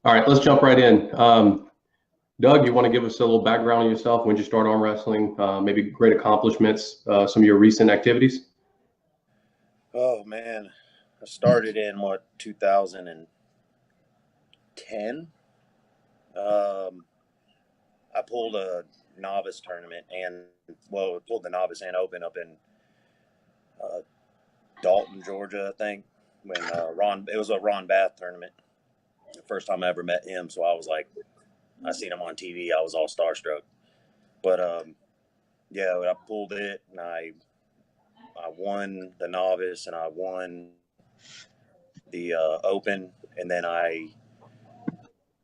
All right, let's jump right in. Doug, you want to give us a little background on yourself? When did you start arm wrestling? Maybe great accomplishments, some of your recent activities? Oh man, I started in what 2010. I pulled a novice tournament and pulled the novice and open up in uh, Dalton, Georgia, I think. When it was a Ron Bath tournament. The first time I ever met him, so I was like, I seen him on TV. I was all starstruck. But yeah, I pulled it and I won the novice and I won the open, and then I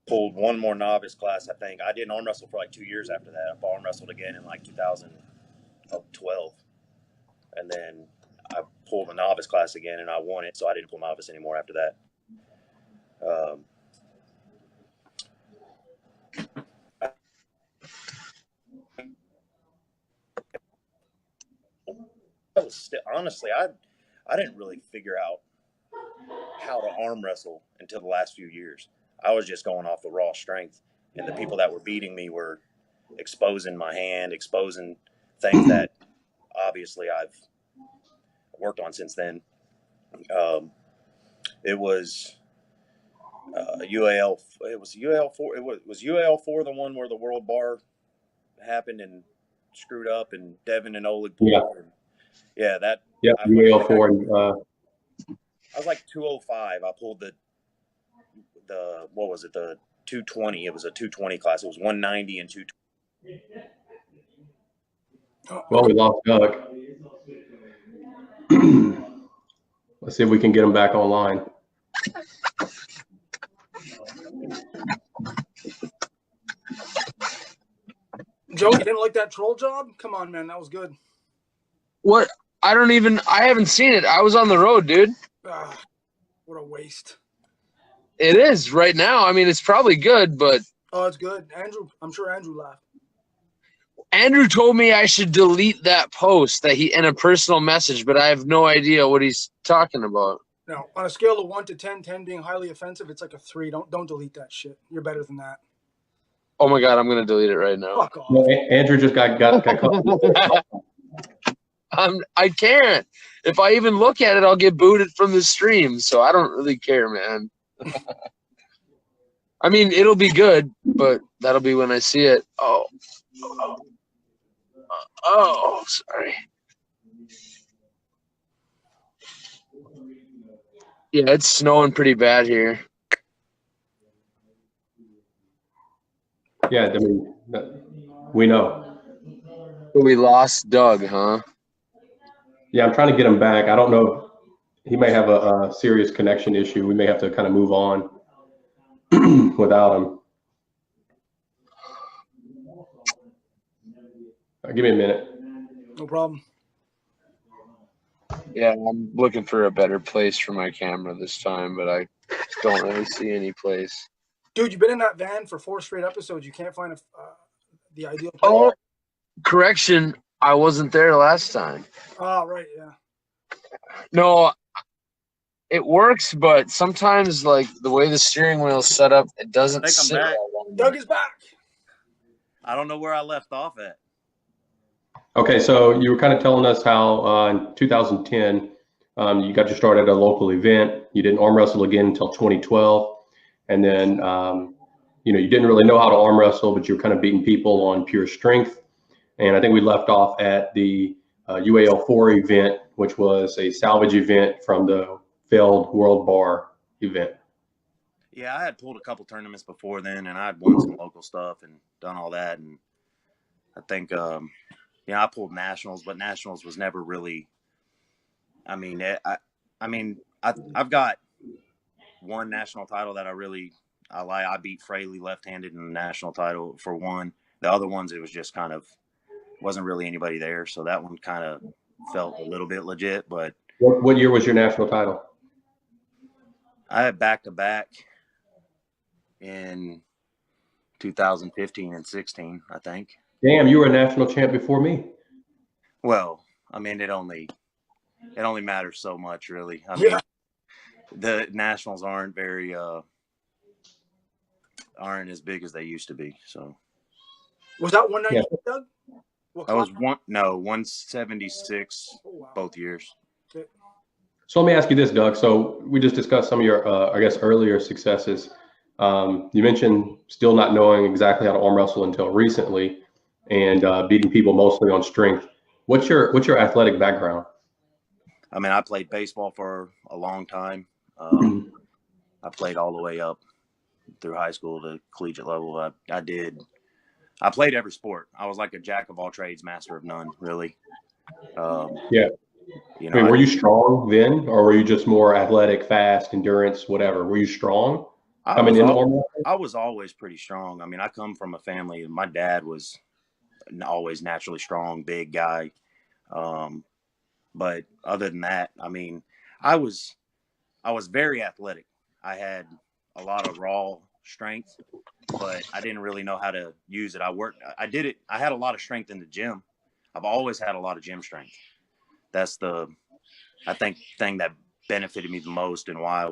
pulled one more novice class. I think I didn't arm wrestle for like 2 years after that. I arm wrestled again in like 2012, and then I pulled a novice class again and I won it. So I didn't pull novice anymore after that. Um, Honestly, I didn't really figure out how to arm wrestle until the last few years. I was just going off the raw strength, and the people that were beating me were exposing my hand, exposing things that obviously I've worked on since then. Um, it was UAL. It was UAL 4. It was UAL 4 the one where the world bar happened and screwed up, and Devin and Oleg Yeah, pulled. And yeah, that yeah, I UAL think four. I was like 205. I pulled the what was it, the 220. It was a 220 class. It was 190 and 220. Well, we lost Doug. Let's see if we can get him back online. Joe, you didn't like that troll job? Come on, man, that was good. What? I haven't seen it. I was on the road, dude. What a waste. It is right now. I mean, it's probably good, but Oh, it's good. I'm sure Andrew laughed. Andrew told me I should delete that post that he in a personal message, but I have no idea what he's talking about. No, on a scale of 1 to 10, 10 being highly offensive, it's like a 3. Don't delete that shit. You're better than that. Oh my god, I'm gonna delete it right now. Fuck off. No, Andrew just got caught. I can't. If I even look at it, I'll get booted from the stream. So I don't really care, man. I mean, it'll be good, but that'll be when I see it. Oh, sorry. Yeah, it's snowing pretty bad here. Yeah, I mean, we know. We lost Doug, huh? Yeah, I'm trying to get him back. I don't know. He may have a serious connection issue. We may have to kind of move on without him. Give me a minute. No problem. Yeah, I'm looking for a better place for my camera this time, but I don't really see any place. Dude, you've been in that van for 4 straight episodes. You can't find the ideal place. Oh, correction. I wasn't there last time. Oh, right, yeah. No, it works, but sometimes, like, the way the steering wheel's set up, it doesn't sit well. Doug is back. I don't know where I left off at. Okay, so you were kind of telling us how in 2010 you got your start at a local event. You didn't arm wrestle again until 2012, and then you didn't really know how to arm wrestle, but you were kind of beating people on pure strength. And I think we left off at the UAL4 event, which was a salvage event from the failed World Bar event. Yeah, I had pulled a couple tournaments before then, and I had won some local stuff and done all that. And I think, I pulled nationals, but nationals was never really. I mean, I've got one national title that I like. I beat Fraley left-handed in the national title for one. The other ones, it was just kind of wasn't really anybody there, so that one kind of felt a little bit legit. But what year was your national title? I had back-to-back in 2015 and 16, I think. Damn, you were a national champ before me. Well, I mean, it only matters so much, really. I mean, the nationals aren't very aren't as big as they used to be. So Was that 190, Doug? What I was class? 176 Oh, wow. both years. Okay. So let me ask you this, Doug. So we just discussed some of your, I guess, earlier successes. You mentioned still not knowing exactly how to arm wrestle until recently, and beating people mostly on strength. What's your athletic background? I mean, I played baseball for a long time. I played all the way up through high school to collegiate level. I played every sport. I was like a jack of all trades, master of none, really. Yeah. You I know, mean, were you strong then, or were you just more athletic, fast, endurance, whatever? Were you strong coming into arm wrestling? I was always pretty strong. I mean, I come from a family. My dad was always naturally strong, big guy. But other than that, I mean, I was very athletic. I had a lot of raw strength, but I didn't really know how to use it. I did it. I had a lot of strength in the gym. I've always had a lot of gym strength. That's I think, thing that benefited me the most, and why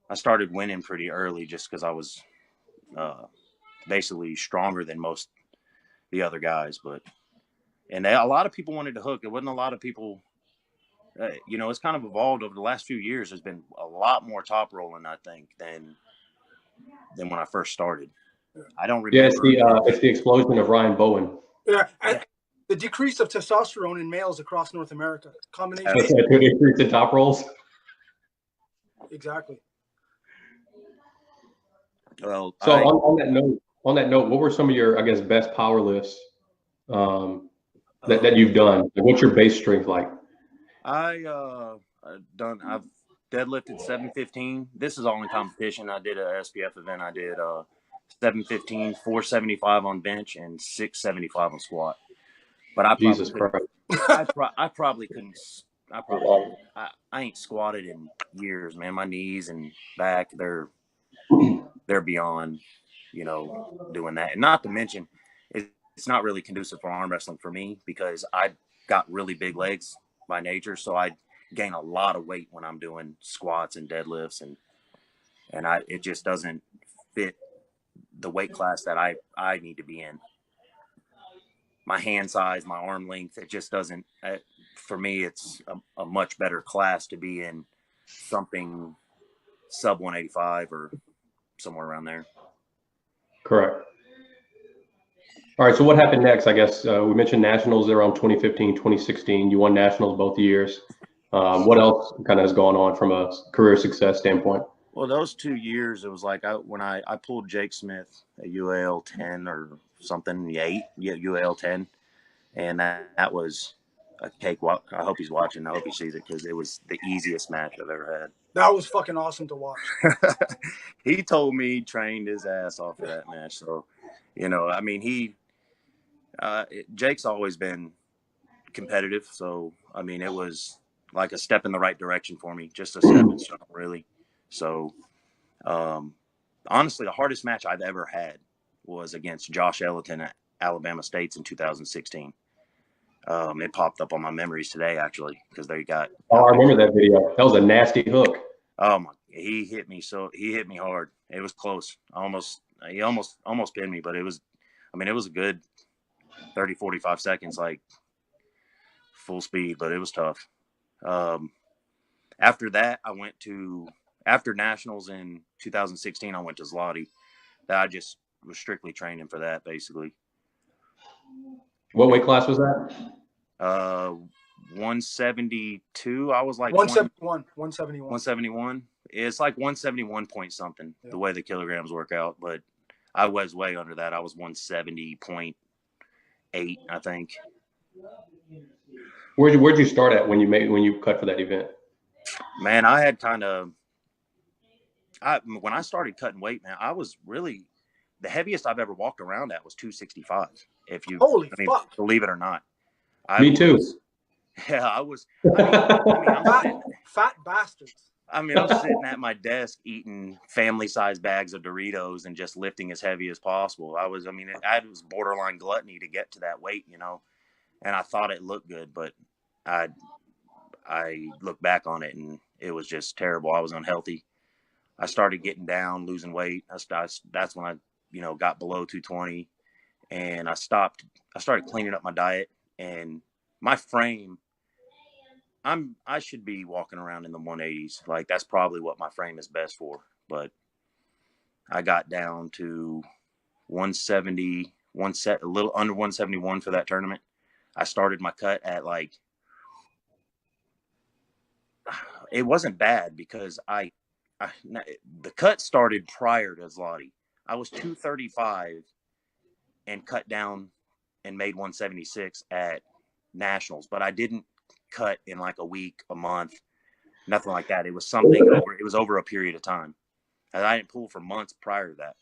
I started winning pretty early, just because I was basically stronger than most the other guys. A lot of people wanted to hook. It wasn't a lot of people. It's kind of evolved over the last few years. There's been a lot more top rolling, I think, than when I first started. I don't Yeah, remember. it's the explosion of Ryan Bowen. Yeah. And the decrease of testosterone in males across North America. Combination. That's the increase in top rolls. Exactly. Well, So on that note, what were some of your, I guess, best power lifts that you've done? Like, what's your base strength like? I've deadlifted 715. This is all in competition. I did a SPF event. I did 715, 475 on bench, and 675 on squat. But I probably Jesus couldn't. Christ. I probably couldn't. I ain't squatted in years, man. My knees and back, they're beyond, doing that. And not to mention, it's not really conducive for arm wrestling for me, because I got really big legs by nature, so I gain a lot of weight when I'm doing squats and deadlifts, and it just doesn't fit the weight class that I need to be in. My hand size, my arm length, it just doesn't. For me, it's a much better class to be in, something sub 185 or somewhere around there. Correct. All right, so what happened next? I guess we mentioned nationals around 2015, 2016. You won nationals both years. What else kind of has gone on from a career success standpoint? Well, those 2 years, it was like when I pulled Jake Smith at UAL 10 or something, UAL 10, and that was a cakewalk. I hope he's watching. I hope he sees it, because it was the easiest match I've ever had. That was fucking awesome to watch. He told me he trained his ass off of that match. So, I mean, Jake's always been competitive. So, I mean, it was like a step in the right direction for me, just a stepping stone, really. So, honestly, the hardest match I've ever had was against Josh Ellington at Alabama State's in 2016. It popped up on my memories today, actually, because they got. Oh, I remember that video. That was a nasty hook. Oh my! He hit me hard. It was close. He almost pinned me, but it was. I mean, it was a good 30, 45 seconds, like full speed, but it was tough. After that, after nationals in 2016, I went to Zloty. That I just was strictly training for that, basically. What weight class was that? 172. I was like 171. 171. 171. It's like 171 point something, the way the kilograms work out. But I was way under that. I was 170.8, I think. Where'd you start at when you cut for that event? Man, I had when I started cutting weight, man, I was really the heaviest I've ever walked around at was 265. Fuck. Believe it or not. Me too. Yeah, I was. I'm fat bastards. I'm sitting at my desk eating family-sized bags of Doritos and just lifting as heavy as possible. It was borderline gluttony to get to that weight, and I thought it looked good, but I look back on it and it was just terrible. I was unhealthy. I started getting down, losing weight. That's when I, got below 220, and I started cleaning up my diet and my frame. I should be walking around in the 180s. Like, that's probably what my frame is best for. But I got down to 170, a little under 171 for that tournament. I started my cut at it wasn't bad because the cut started prior to Zloty. I was 235 and cut down and made 176 at nationals, but I didn't cut in like a week, a month, nothing like that. It was over a period of time. And I didn't pull for months prior to that.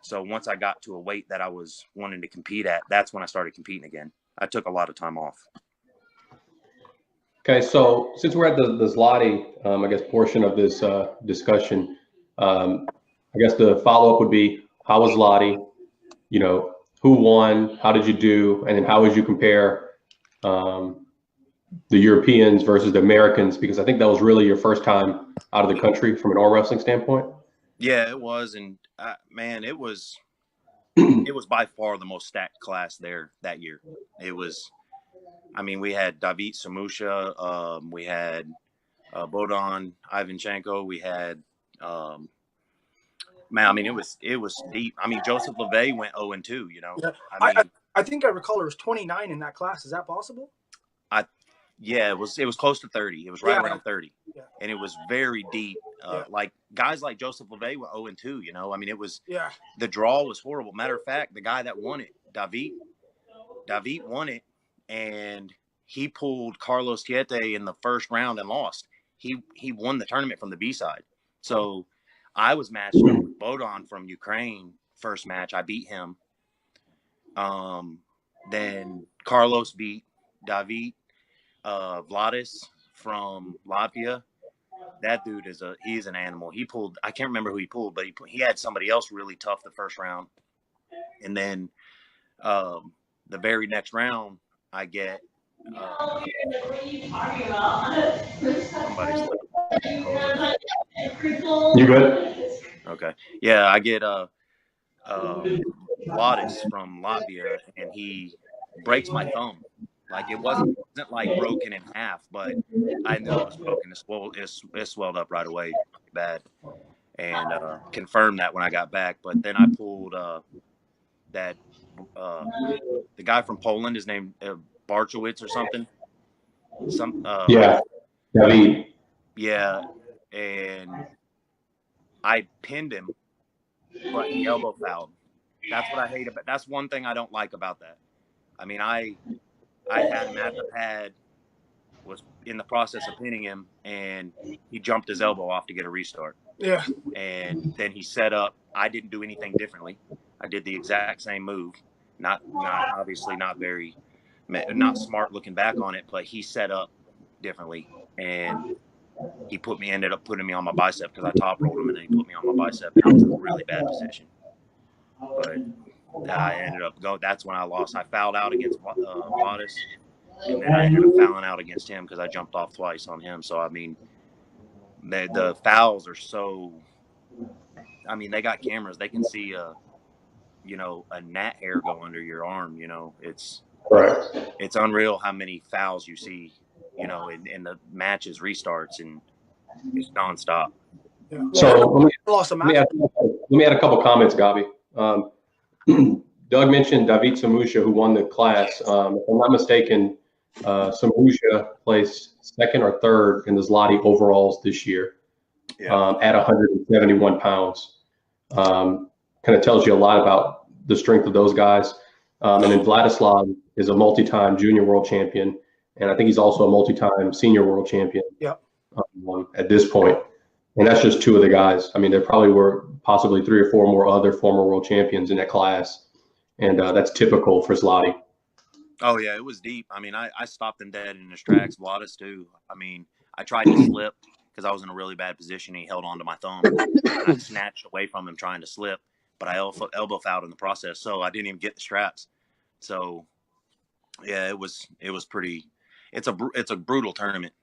So once I got to a weight that I was wanting to compete at, that's when I started competing again. I took a lot of time off. Okay, so since we're at the Zloty, I guess, portion of this discussion, I guess the follow-up would be, how was Zloty? Who won? How did you do? And then how would you compare the Europeans versus the Americans? Because I think that was really your first time out of the country from an arm wrestling standpoint. Yeah, it was. And man, it was by far the most stacked class there that year. It was, we had David Samusha, we had Bodan Ivanchenko, we had it was deep. Joseph LeVay went 0-2, Yeah. I think I recall it was 29 in that class. Is that possible? Yeah, it was close to 30. It was right around 30. Yeah. And it was very deep. Like guys like Joseph LeVay went 0-2, it was, the draw was horrible. Matter of fact, the guy that won it, David won it, and he pulled Carlos Tiete in the first round and lost. He won the tournament from the B side. So I was matched up with Bodan from Ukraine. First match, I beat him. Then Carlos beat David. Vladis from Latvia. That dude he's an animal. He pulled, I can't remember who he pulled, but he had somebody else really tough the first round. And then the very next round, I get somebody's You good? Okay. Yeah, I get Vladis from Latvia, and he breaks my thumb. Like, it wasn't like broken in half, but I knew it was broken. It swelled up right away, bad, and confirmed that when I got back. But then I pulled the guy from Poland. His name Barchowitz or something. David. Yeah, and I pinned him, but he elbow fouled. That's what I hate about. That's one thing I don't like about that. I had him at the pad, was in the process of pinning him, and he jumped his elbow off to get a restart. Yeah. And then he set up. I didn't do anything differently. I did the exact same move. Not obviously not smart looking back on it, but he set up differently, and he ended up putting me on my bicep because I top rolled him, and then he put me on my bicep, and I was in a really bad position. But I ended up going. That's when I lost. I fouled out against Vladis, and then I ended up fouling out against him because I jumped off twice on him. So the fouls are so. They got cameras. They can see a gnat hair go under your arm. It's Right. It's unreal how many fouls you see. In the matches restarts, and it's nonstop. Yeah. So let me add a couple comments, Gabi. Doug mentioned David Samusha, who won the class. If I'm not mistaken, Samusha placed second or third in the Zloty overalls this year at 171 pounds. Kind of tells you a lot about the strength of those guys. And then Vladislav is a multi-time junior world champion, and I think he's also a multi-time senior world champion at this point. And that's just two of the guys. There probably were possibly 3 or 4 more other former world champions in that class. And that's typical for Zloty. Oh, yeah, it was deep. I stopped him dead in his tracks. Vladis, too. I tried to slip because I was in a really bad position. He held on to my thumb. And I snatched away from him trying to slip, but I elbow fouled in the process, so I didn't even get the straps. So, yeah, it was pretty – it's a brutal tournament.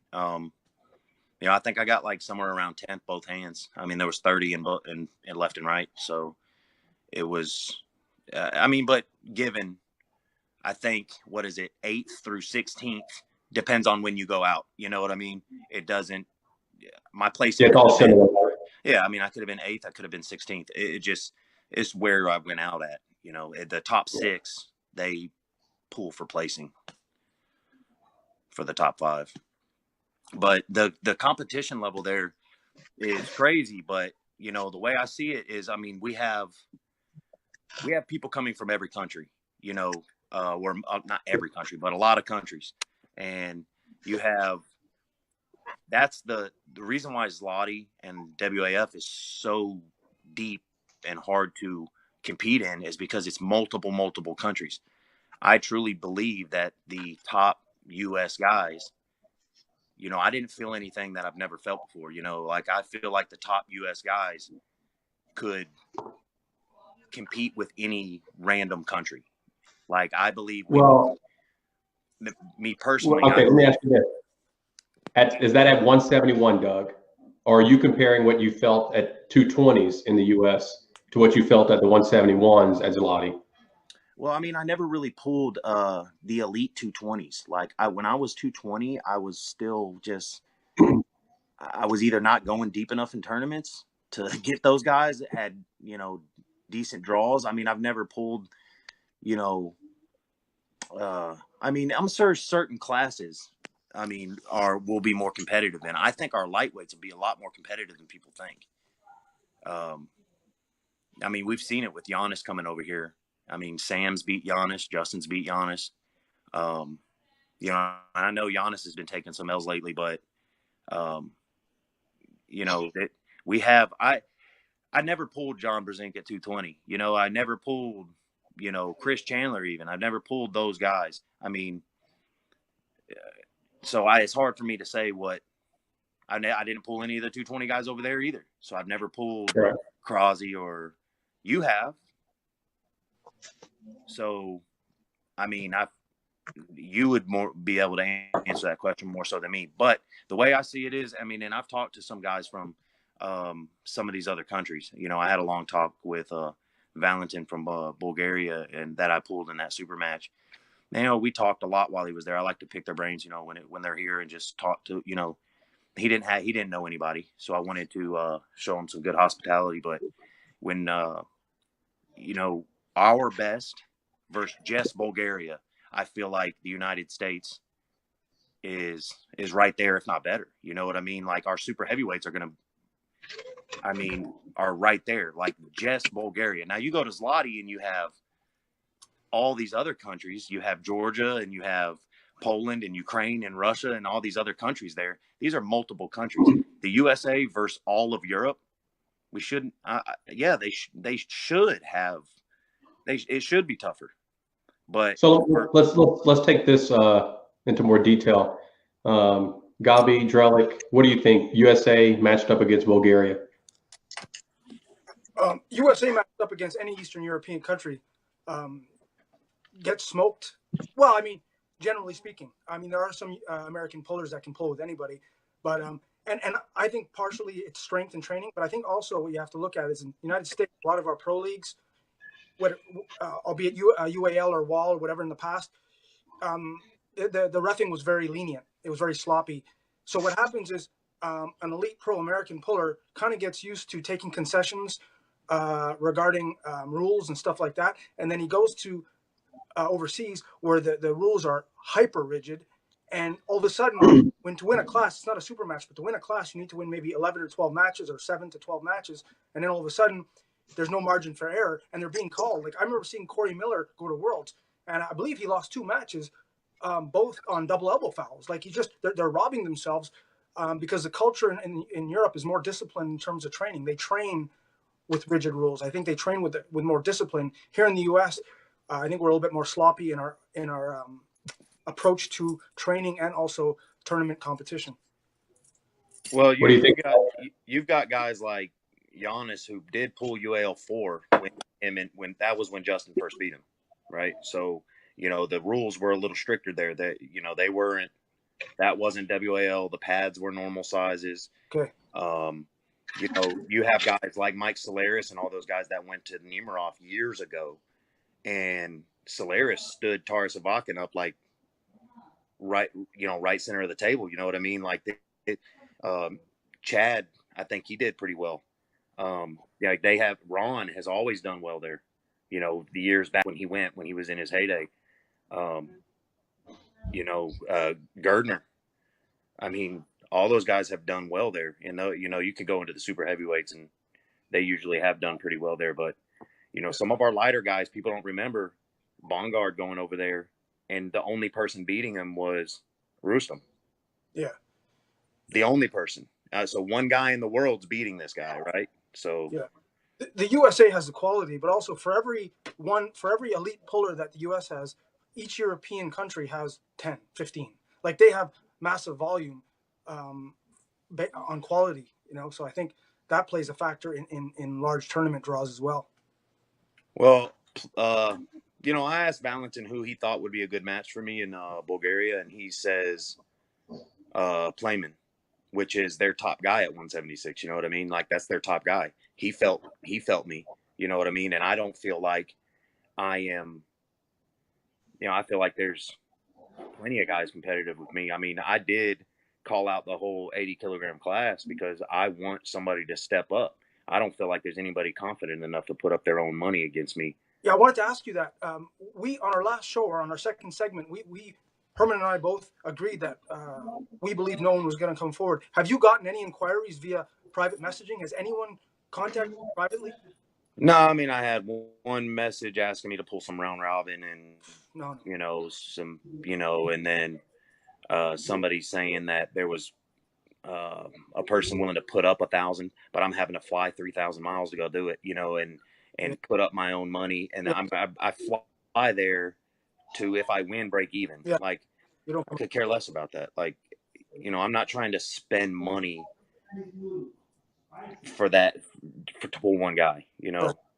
You know, I think I got like somewhere around 10th both hands. I mean, there was 30 in both in left and right. So it was, I mean, but given, I think, what is it, 8th through 16th, depends on when you go out. You know what I mean? It doesn't, my placing. Yeah, it's all could have been- similar. Yeah, I mean, I could have been 8th. I could have been 16th. It just is where I went out at. You know, the top 6, they pool for placing for the top 5. But the competition level there is crazy. But, you know, the way I see it is, I mean, we have people coming from every country, you know, we're not every country, but a lot of countries. And you have, that's the reason why Zloty and WAF is so deep and hard to compete in, is because it's multiple countries. I truly believe that the top US guys, you know, I didn't feel anything that I've never felt before. You know, like I feel like the top US guys could compete with any random country. Like I believe Well, me personally. okay, let me ask you this. Is that at 171, Doug? Or are you comparing what you felt at 220s in the US to what you felt at the 171s at Zloty? Well, I mean, I never really pulled the elite 220s. Like when I was 220, I was still just I was either not going deep enough in tournaments to get those guys that had, you know, decent draws. I mean, I've never pulled, you know, I mean, I'm sure certain classes, I mean, will be more competitive than. I think our lightweights will be a lot more competitive than people think. I mean, we've seen it with Giannis coming over here. I mean, Sam's beat Giannis, Justin's beat Giannis. You know, I know Giannis has been taking some L's lately, but you know that we have. I never pulled John Brzenk at 220. You know, I never pulled, you know, Chris Chandler even. I've never pulled those guys. I mean, so it's hard for me to say what I didn't pull any of the 220 guys over there either. So I've never pulled Crosby, or you have. So, I mean, you would be able to answer that question more so than me. But the way I see it is, I mean, and I've talked to some guys from some of these other countries. You know, I had a long talk with Valentin from Bulgaria, and that I pulled in that super match. You know, we talked a lot while he was there. I like to pick their brains, you know, when they're here, and just talk to, you know, he didn't know anybody, so I wanted to show him some good hospitality. But when you know, our best versus just Bulgaria, I feel like the United States is right there, if not better. You know what I mean? Like our super heavyweights are right there, like just Bulgaria. Now you go to Zloty and you have all these other countries. You have Georgia, and you have Poland and Ukraine and Russia and all these other countries there. These are multiple countries. The USA versus all of Europe. We shouldn't. Yeah, they should have. It should be tougher. But so let's take this into more detail. Gabi, Drellick, what do you think? USA matched up against Bulgaria. USA matched up against any Eastern European country gets smoked. Well, I mean, generally speaking, I mean, there are some American pullers that can pull with anybody, but and I think partially it's strength and training, but I think also what you have to look at is in the United States, a lot of our pro leagues, albeit UAL or WAL or whatever in the past, the reffing was very lenient. It was very sloppy. So what happens is an elite pro American puller kind of gets used to taking concessions regarding rules and stuff like that, and then he goes to overseas where the rules are hyper rigid, and all of a sudden, when to win a class, it's not a super match, but to win a class, you need to win maybe 11 or 12 matches or 7 to 12 matches, and then all of a sudden, there's no margin for error, and they're being called. Like I remember seeing Corey Miller go to Worlds, and I believe he lost 2 matches, both on double elbow fouls. Like they're robbing themselves because the culture in Europe is more disciplined in terms of training. They train with rigid rules. I think they train with more discipline. Here in the U.S., I think we're a little bit more sloppy in our approach to training and also tournament competition. Well, you've got guys like Giannis who did pull UAL4 when that was when Justin first beat him, right? So you know the rules were a little stricter there. That you know they weren't That wasn't WAL. The pads were normal sizes. Okay. You know, you have guys like Mike Solaris and all those guys that went to Nemiroff years ago, and Solaris stood Taras Avakin up like right center of the table. You know what I mean? Like Chad, I think he did pretty well. Yeah, they have Ron has always done well there. You know, the years back when he was in his heyday. Gardner. I mean, all those guys have done well there. And you could go into the super heavyweights and they usually have done pretty well there. But, some of our lighter guys, people don't remember Bongard going over there. And the only person beating him was Rustam. Yeah. The only person. So one guy in the world's beating this guy, right? So yeah. The USA has the quality, but also for every elite puller that the US has, each European country has 10, 15. Like they have massive volume on quality, So I think that plays a factor in large tournament draws as well. Well, I asked Valentin who he thought would be a good match for me in Bulgaria, and he says Playman, which is their top guy at 176. You know what I mean? Like that's their top guy. He felt me. You know what I mean? And I don't feel like I am. I feel like there's plenty of guys competitive with me. I mean, I did call out the whole 80 kilogram class because I want somebody to step up. I don't feel like there's anybody confident enough to put up their own money against me. Yeah, I wanted to ask you that. We on our last show or on our second segment, we Herman and I both agreed that we believe no one was going to come forward. Have you gotten any inquiries via private messaging? Has anyone contacted you privately? No, I mean I had one message asking me to pull some round robin and and then somebody saying that there was a person willing to put up 1,000, but I'm having to fly 3,000 miles to go do it, and put up my own money, and I fly there to, if I win, break even. Yeah. Like I could care less about that. Like I'm not trying to spend money for that to pull one guy.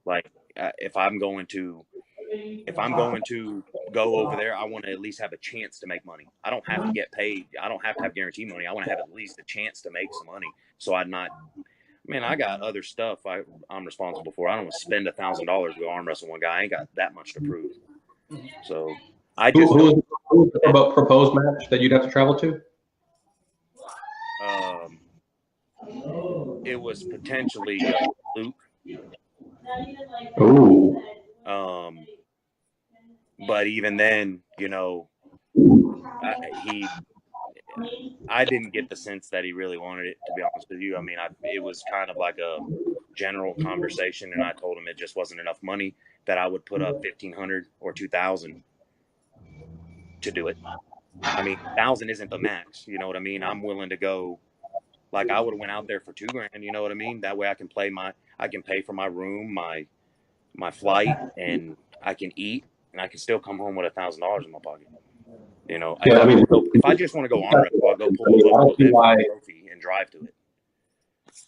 Like if I'm going to go over there, I want to at least have a chance to make money. I don't have to get paid. I don't have to have guaranteed money. I want to have at least a chance to make some money. So I got other stuff I'm responsible for. I don't want to spend $1,000 to go arm wrestle one guy. I ain't got that much to prove. So I just who about proposed match that you'd have to travel to? It was potentially Luke. Ooh. But even then, I didn't get the sense that he really wanted it, to be honest with you. I mean, it was kind of like a general conversation, and I told him it just wasn't enough money, that I would put up 1,500 or 2,000 to do it. I mean, 1,000 isn't the max. You know what I mean? I'm willing to go. Like I would have went out there for $2,000. You know what I mean? That way I can pay for my room, my flight, and I can eat, and I can still come home with $1,000 in my pocket. If I just want to go arm wrestle, I'll go pull a trophy and drive to it.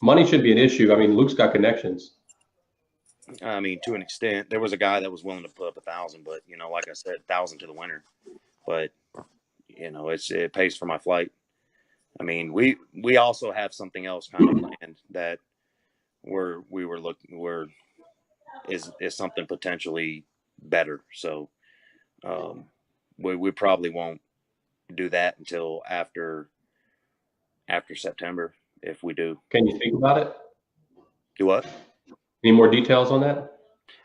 Money should be an issue. I mean, Luke's got connections. I mean, to an extent, there was a guy that was willing to put up 1,000, but like I said, 1,000 to the winner. But it pays for my flight. I mean, we also have something else kind of planned that is something potentially better. So we probably won't do that until after September, if we do. Can you think about it? Do what? Any more details on that?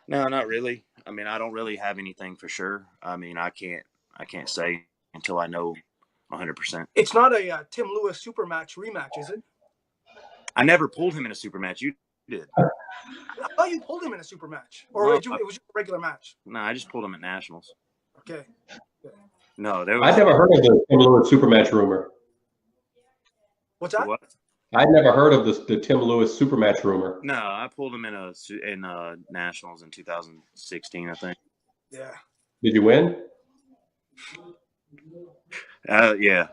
No, not really. I mean, I don't really have anything for sure. I mean, I can't say until I know 100%. It's not a Tim Lewis super match rematch, is it? I never pulled him in a super match. You did. I thought you pulled him in a super match, or it was just a regular match. No, I just pulled him at nationals. Okay. No, I'd never heard of the Tim Lewis super match rumor. What's that? What? I'd never heard of the Tim Lewis super match rumor. No, I pulled him in nationals in 2016, I think. Yeah. Did you win? Yeah.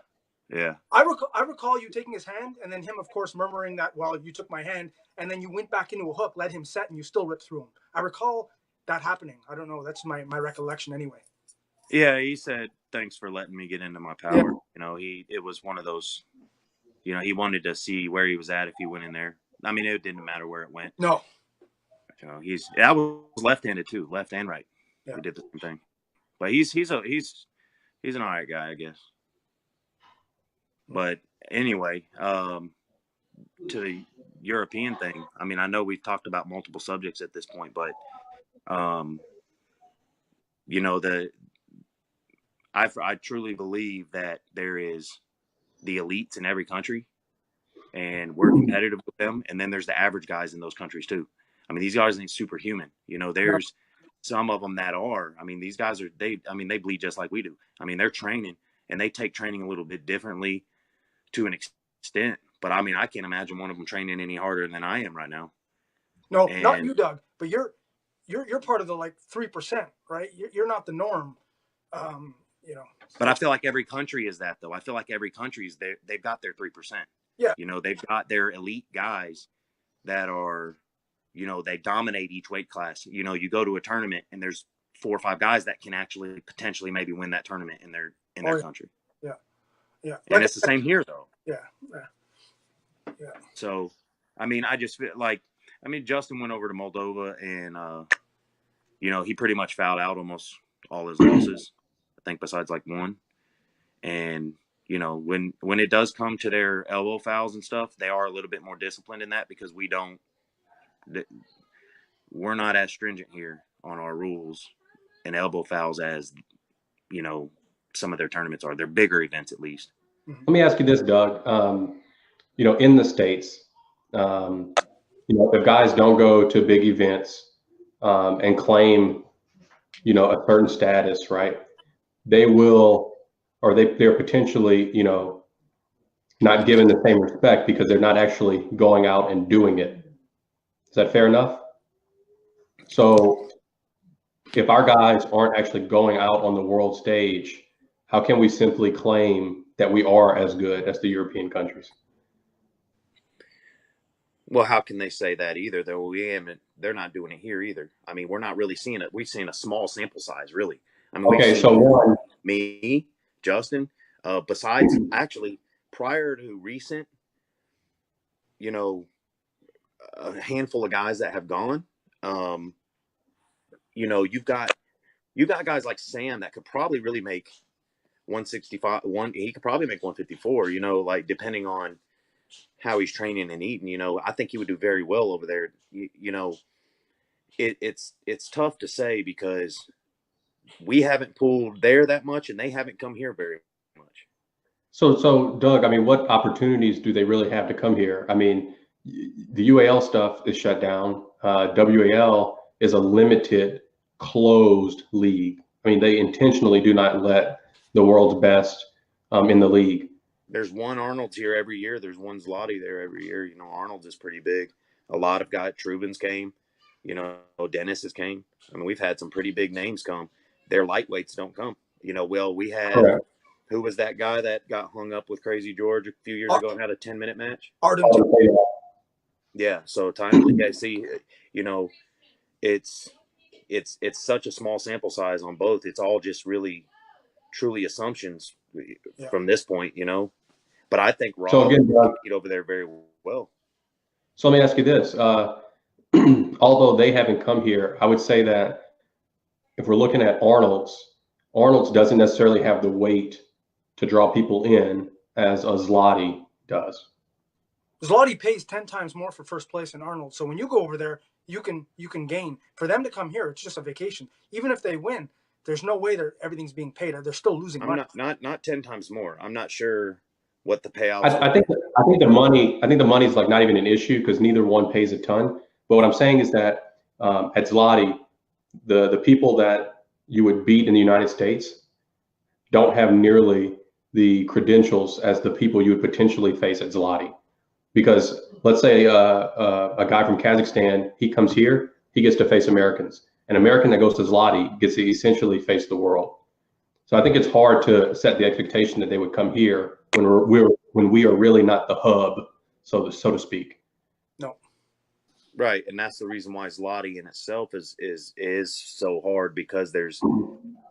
I recall you taking his hand, and then him, of course, murmuring that, well, you took my hand, and then you went back into a hook, let him set, and you still ripped through him. I recall that happening. I don't know. That's my recollection anyway. Yeah, he said, "Thanks for letting me get into my power." Yeah. You know, it was one of those. You know, he wanted to see where he was at if he went in there. I mean, it didn't matter where it went. No. You know, I was left-handed too, left and right. Yeah. We did the same thing, but he's an all right guy, I guess. But anyway, to the European thing, I mean, I know we've talked about multiple subjects at this point, but you know, I truly believe that there is the elites in every country, and we're competitive with them. And then there's the average guys in those countries too. I mean, these guys ain't superhuman. You know, there's some of them that are. I mean, these guys are they bleed just like we do. I mean, they're training, and they take training a little bit differently to an extent. But I mean, I can't imagine one of them training any harder than I am right now. No, not you, Doug. But you're part of the like 3%, right? You're not the norm. You know. But I feel like every country is that, though. I feel like every country they've got their 3%. Yeah. You know, they've got their elite guys that are, you know, they dominate each weight class. You know, you go to a tournament and there's 4 or 5 guys that can actually potentially maybe win that tournament in their country. Yeah. Yeah. And like, it's the same here, though. Yeah. Yeah. So, I mean, I just feel like, I mean, Justin went over to Moldova and, you know, he pretty much fouled out almost all his losses, I think, besides like one. And, you know, when it does come to their elbow fouls and stuff, they are a little bit more disciplined in that because we're not as stringent here on our rules and elbow fouls as, you know, some of their tournaments are. They're bigger events, at least. Let me ask you this, Doug. You know, in the States, you know, if guys don't go to big events and claim, you know, a certain status, right, they will, or they're potentially, you know, not given the same respect because they're not actually going out and doing it. Is that fair enough? So if our guys aren't actually going out on the world stage, how can we simply claim that we are as good as the European countries? Well, how can they say that either, though? They're not doing it here either. I mean, we're not really seeing it. We've seen a small sample size, really. I mean, okay, so me, Justin, besides actually prior to recent, you know, a handful of guys that have gone, you know, you've got guys like Sam that could probably really make 165. He could probably make 154. You know, like depending on how he's training and eating. You know, I think he would do very well over there. You know, it's tough to say because we haven't pulled there that much, and they haven't come here very much. So Doug, I mean, what opportunities do they really have to come here? I mean, the UAL stuff is shut down. WAL is a limited, closed league. I mean, they intentionally do not let the world's best in the league. There's one Arnold's here every year. There's one Zloty there every year. You know, Arnold's is pretty big. A lot of guys, Trubin's came. You know, Dennis has came. I mean, we've had some pretty big names come. Their lightweights don't come. You know, well, we had Correct. Who was that guy that got hung up with Crazy George a few years ago and had a 10-minute match? Yeah. So see, you know, it's such a small sample size on both. It's all just really, truly assumptions from this point, you know. But I think Rob will compete over there very well. So let me ask you this. Although they haven't come here, I would say that if we're looking at Arnold's doesn't necessarily have the weight to draw people in as a Zloty does. Zloty pays 10 times more for first place than Arnold. So when you go over there, you can gain. For them to come here, it's just a vacation. Even if they win, there's no way everything's being paid. They're still losing money. Not 10 times more. I'm not sure what the payout. I think the money is like not even an issue because neither one pays a ton. But what I'm saying is that at Zloty, the people that you would beat in the United States don't have nearly the credentials as the people you would potentially face at Zloty. Because let's say a guy from Kazakhstan, he comes here, he gets to face Americans. An American that goes to Zloty gets to essentially face the world. So I think it's hard to set the expectation that they would come here when we are really not the hub, so to speak. No. Right, and that's the reason why Zloty in itself is so hard, because there's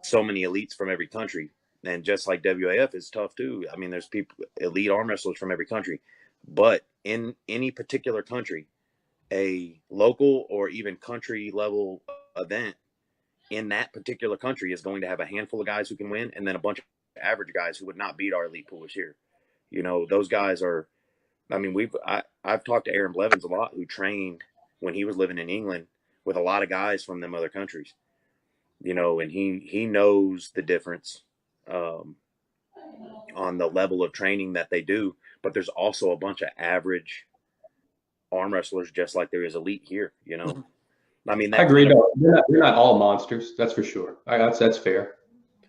so many elites from every country, and just like WAF is tough too. I mean, there's people, elite arm wrestlers from every country, but in any particular country, a local or even country level event in that particular country is going to have a handful of guys who can win, and then a bunch of average guys who would not beat our elite poolers here. You know, those guys are. I mean, I've talked to Aaron Blevins a lot, who trained when he was living in England with a lot of guys from them other countries. You know, and he knows the difference um, on the level of training that they do. But there's also a bunch of average arm wrestlers, just like there is elite here. You know, I mean, I that agree. kind of. No, they're not all monsters. That's for sure. That's fair.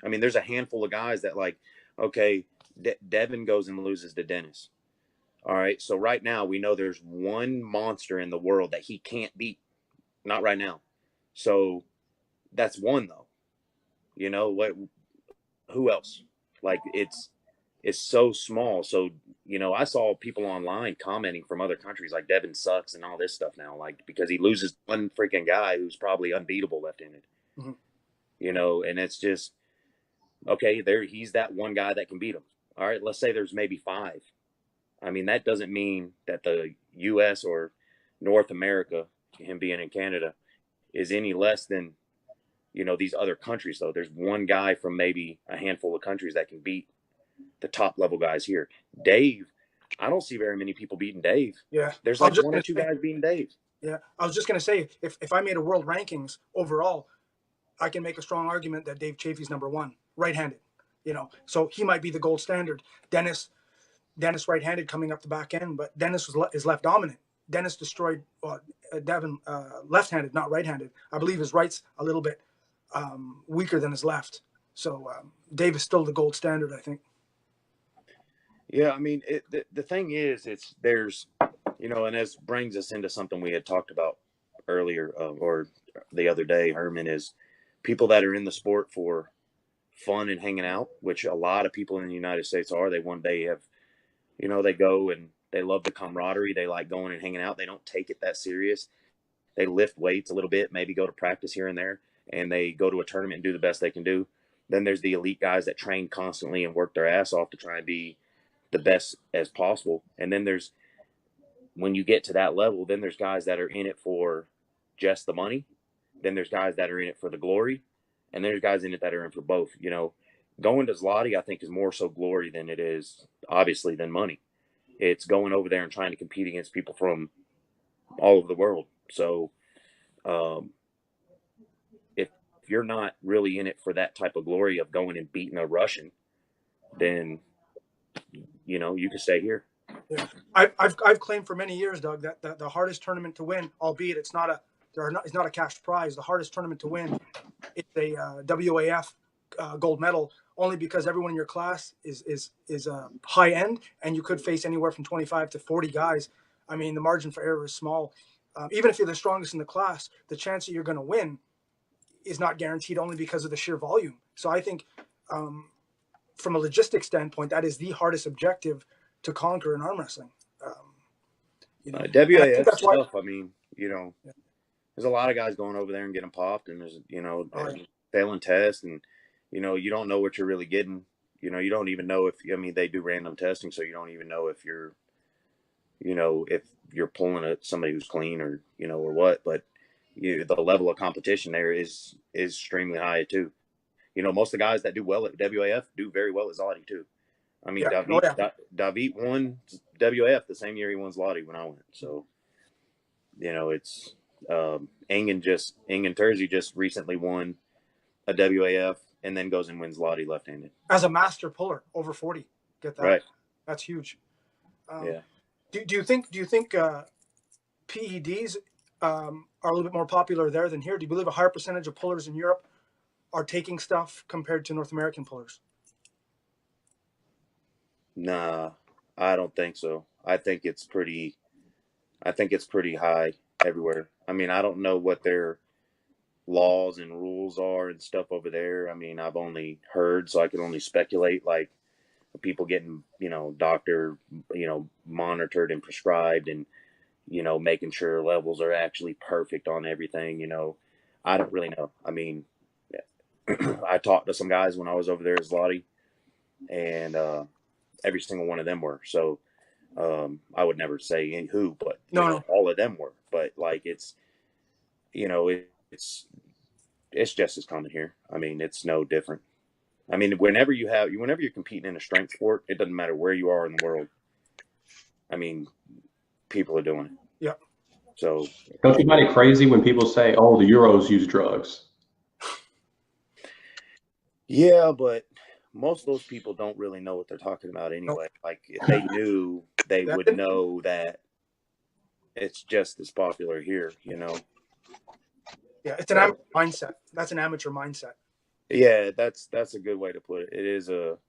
I mean, there's a handful of guys that, like, okay, Devin goes and loses to Dennis. All right, so right now we know there's one monster in the world that he can't beat. Not right now. So that's one, though. You know what? Who else? Like, it's so small. So, you know, I saw people online commenting from other countries like Devin sucks and all this stuff now, like, because he loses one freaking guy who's probably unbeatable left-handed. Mm-hmm. You know, and it's just okay. He's that one guy that can beat him. All right, let's say there's maybe five. I mean, that doesn't mean that the U.S. or North America, him being in Canada, is any less than, you know, these other countries, though. There's one guy from maybe a handful of countries that can beat the top level guys here. Dave, I don't see very many people beating Dave. Yeah. There's I was like just one or gonna two say, guys beating Dave. yeah, I was just going to say, if I made a world rankings overall, I can make a strong argument that Dave Chafee's number one, right-handed. You know, so he might be the gold standard. Dennis right-handed coming up the back end, but Dennis is left dominant. Dennis destroyed Devin left-handed, not right-handed. I believe his right's a little bit weaker than his left. So Dave is still the gold standard, I think. Yeah, I mean, the thing is, there's, you know, and this brings us into something we had talked about earlier, or the other day, Herman, is people that are in the sport for fun and hanging out, which a lot of people in the United States are. They have, you know, they go and they love the camaraderie. They like going and hanging out. They don't take it that serious. They lift weights a little bit, maybe go to practice here and there, and they go to a tournament and do the best they can do. Then there's the elite guys that train constantly and work their ass off to try and be the best as possible. And then there's, when you get to that level, then there's guys that are in it for just the money. Then there's guys that are in it for the glory. And there's guys in it that are in for both. You know, going to Zloty, I think, is more so glory than it is, obviously, than money. It's going over there and trying to compete against people from all over the world. So if you're not really in it for that type of glory of going and beating a Russian, then, you know, you can stay here. Yeah, I've claimed for many years, Doug, that the hardest tournament to win, albeit it's not a cash prize, the hardest tournament to win is a WAF gold medal, only because everyone in your class is high end, and you could face anywhere from 25 to 40 guys. I mean, the margin for error is small. Even if you're the strongest in the class, the chance that you're going to win is not guaranteed, only because of the sheer volume. So I think, from a logistics standpoint, that is the hardest objective to conquer in arm wrestling. You know, WAF that's why. stuff. I mean, you know, there's a lot of guys going over there and getting popped, and there's, you know, failing tests, and, you know, you don't know what you're really getting. You know, you don't even know if, I mean, they do random testing, so you don't even know if you're, you know, if you're pulling at somebody who's clean, or, you know, or what. But the level of competition there is extremely high too. You know, most of the guys that do well at WAF do very well at Zloty too. I mean, David won WAF the same year he won Zloty when I went. So, you know, it's Engen Terzi just recently won a WAF and then goes and wins Zloty left-handed. As a master puller, over 40. Get that? Right. That's huge. Yeah. Do you think PEDs are a little bit more popular there than here? Do you believe a higher percentage of pullers in Europe are taking stuff compared to North American pullers? Nah, I don't think so. I think it's pretty high everywhere. I mean, I don't know what their laws and rules are and stuff over there. I mean, I've only heard, so I can only speculate, like people getting, you know, doctor, you know, monitored and prescribed, and, making sure levels are actually perfect on everything. I don't really know. I mean, I talked to some guys when I was over there as Lottie, and every single one of them were. So I would never say who, but No. all of them were. But like it's just as common here. I mean, it's no different. I mean, whenever you're competing in a strength sport, it doesn't matter where you are in the world. I mean, people are doing it. Yeah. So Don't you find it crazy when people say, "Oh, the Euros use drugs"? yeah, but most of those people don't really know what they're talking about anyway. Like if they knew, they would know that it's just as popular here. Yeah, it's an amateur mindset. That's an amateur mindset. Yeah, that's a good way to put it.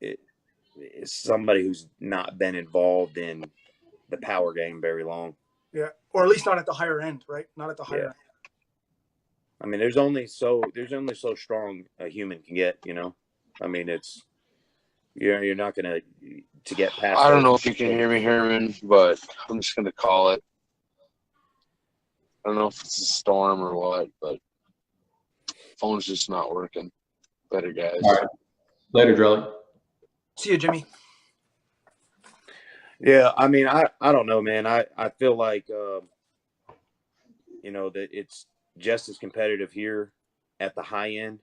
It's somebody who's not been involved in the power game very long. Yeah, or at least not at the higher end, right? Not at the higher end. I mean, there's only so strong a human can get. I mean, it's you're not gonna to get past. I don't know if you can hear me, Herman, but I'm just gonna call it. I don't know if it's a storm or what, but phone's just not working. Better guys. All right. Later, Drelly. See you, Jimmy. Yeah, I mean, I don't know, man. I feel like that it's just as competitive here at the high end.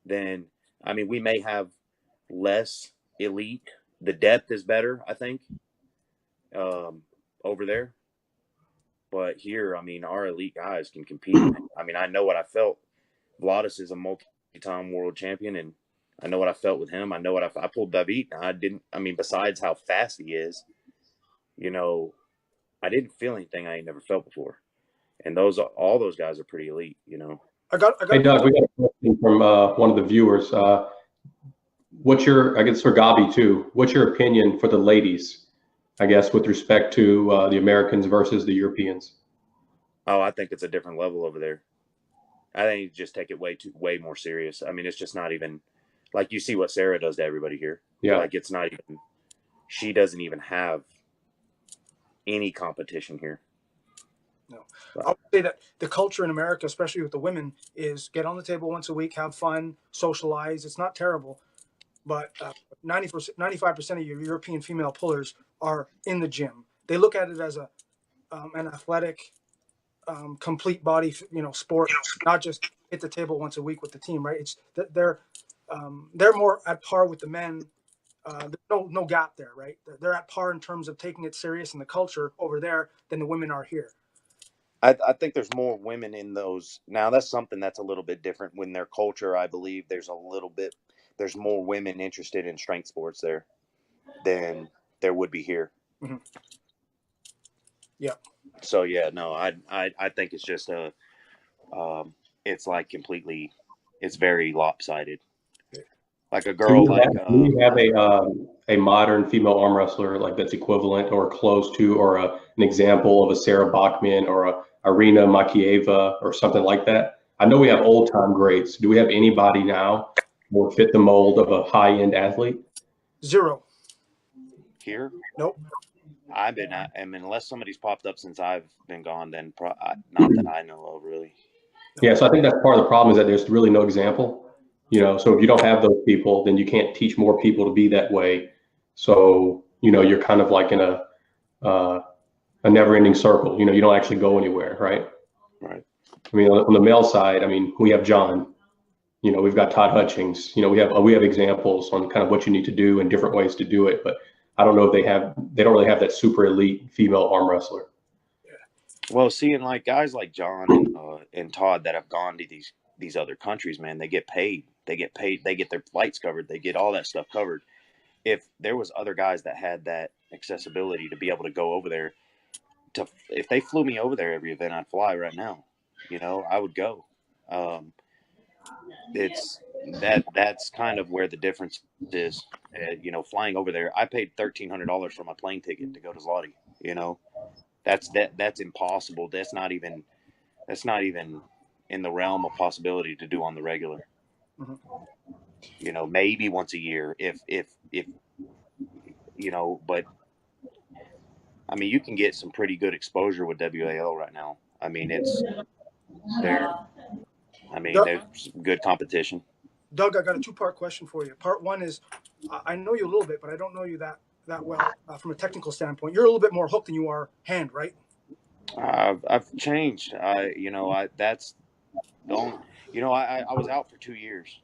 Then I mean, we may have less elite. The depth is better, I think, over there. But here, I mean, our elite guys can compete. I mean, I know what I felt. Vladis is a multi-time world champion, and I know what I felt with him. I know what I pulled David. Besides how fast he is, I didn't feel anything I ain't never felt before. And all those guys are pretty elite, I got. Hey, Doug, we got a question from one of the viewers. What's your, I guess for Gabi too, what's your opinion for the ladies, I guess, with respect to the Americans versus the Europeans? Oh, I think it's a different level over there. I think you just take it way more serious. I mean, it's just not even like you see what Sarah does to everybody here. Yeah. Like it's not even, she doesn't even have any competition here. No, I would say that the culture in America, especially with the women, is get on the table once a week, have fun, socialize. It's not terrible, but 90%, 95% of your European female pullers are in the gym. They look at it as an athletic, complete body, sport, not just hit the table once a week with the team, right? It's they're more at par with the men. There's no gap there, right? They're at par in terms of taking it serious in the culture over there than the women are here. I think there's more women in those. Now that's something that's a little bit different when their culture. I believe there's more women interested in strength sports there than there would be here. Mm-hmm. Yeah. So yeah, no, I think it's just it's like completely, it's very lopsided. Like a girl, do you have a modern female arm wrestler like that's equivalent or close to, or an example of a Sarah Bachman or a Irina Makieva or something like that? I know we have old time greats. Do we have anybody now more fit the mold of a high end athlete? Zero. Here? Nope. Unless somebody's popped up since I've been gone, then not that I know of, really. Yeah, so I think that's part of the problem is that there's really no example. So if you don't have those people, then you can't teach more people to be that way. So, you're kind of like in a never-ending circle. You don't actually go anywhere, right? Right. I mean, on the male side, I mean, we have John. We've got Todd Hutchings. We have examples on kind of what you need to do and different ways to do it. But I don't know if they don't really have that super elite female arm wrestler. Well, seeing like guys like John and Todd that have gone to these other countries, man, they get paid. They get their flights covered. They get all that stuff covered. If there was other guys that had that accessibility to be able to go over there, if they flew me over there every event, I'd fly right now. I would go. That's kind of where the difference is. Flying over there, I paid $1,300 for my plane ticket to go to Zloty. That's impossible. That's not even in the realm of possibility to do on the regular. Mm-hmm. Maybe once a year if but I mean, you can get some pretty good exposure with WAL right now. I mean, it's there. I mean, Doug, there's good competition. Doug, I got a two-part question for you. Part one is, I know you a little bit, but I don't know you that well from a technical standpoint. You're a little bit more hook than you are hand, right? I've changed. That's the only. I was out for 2 years.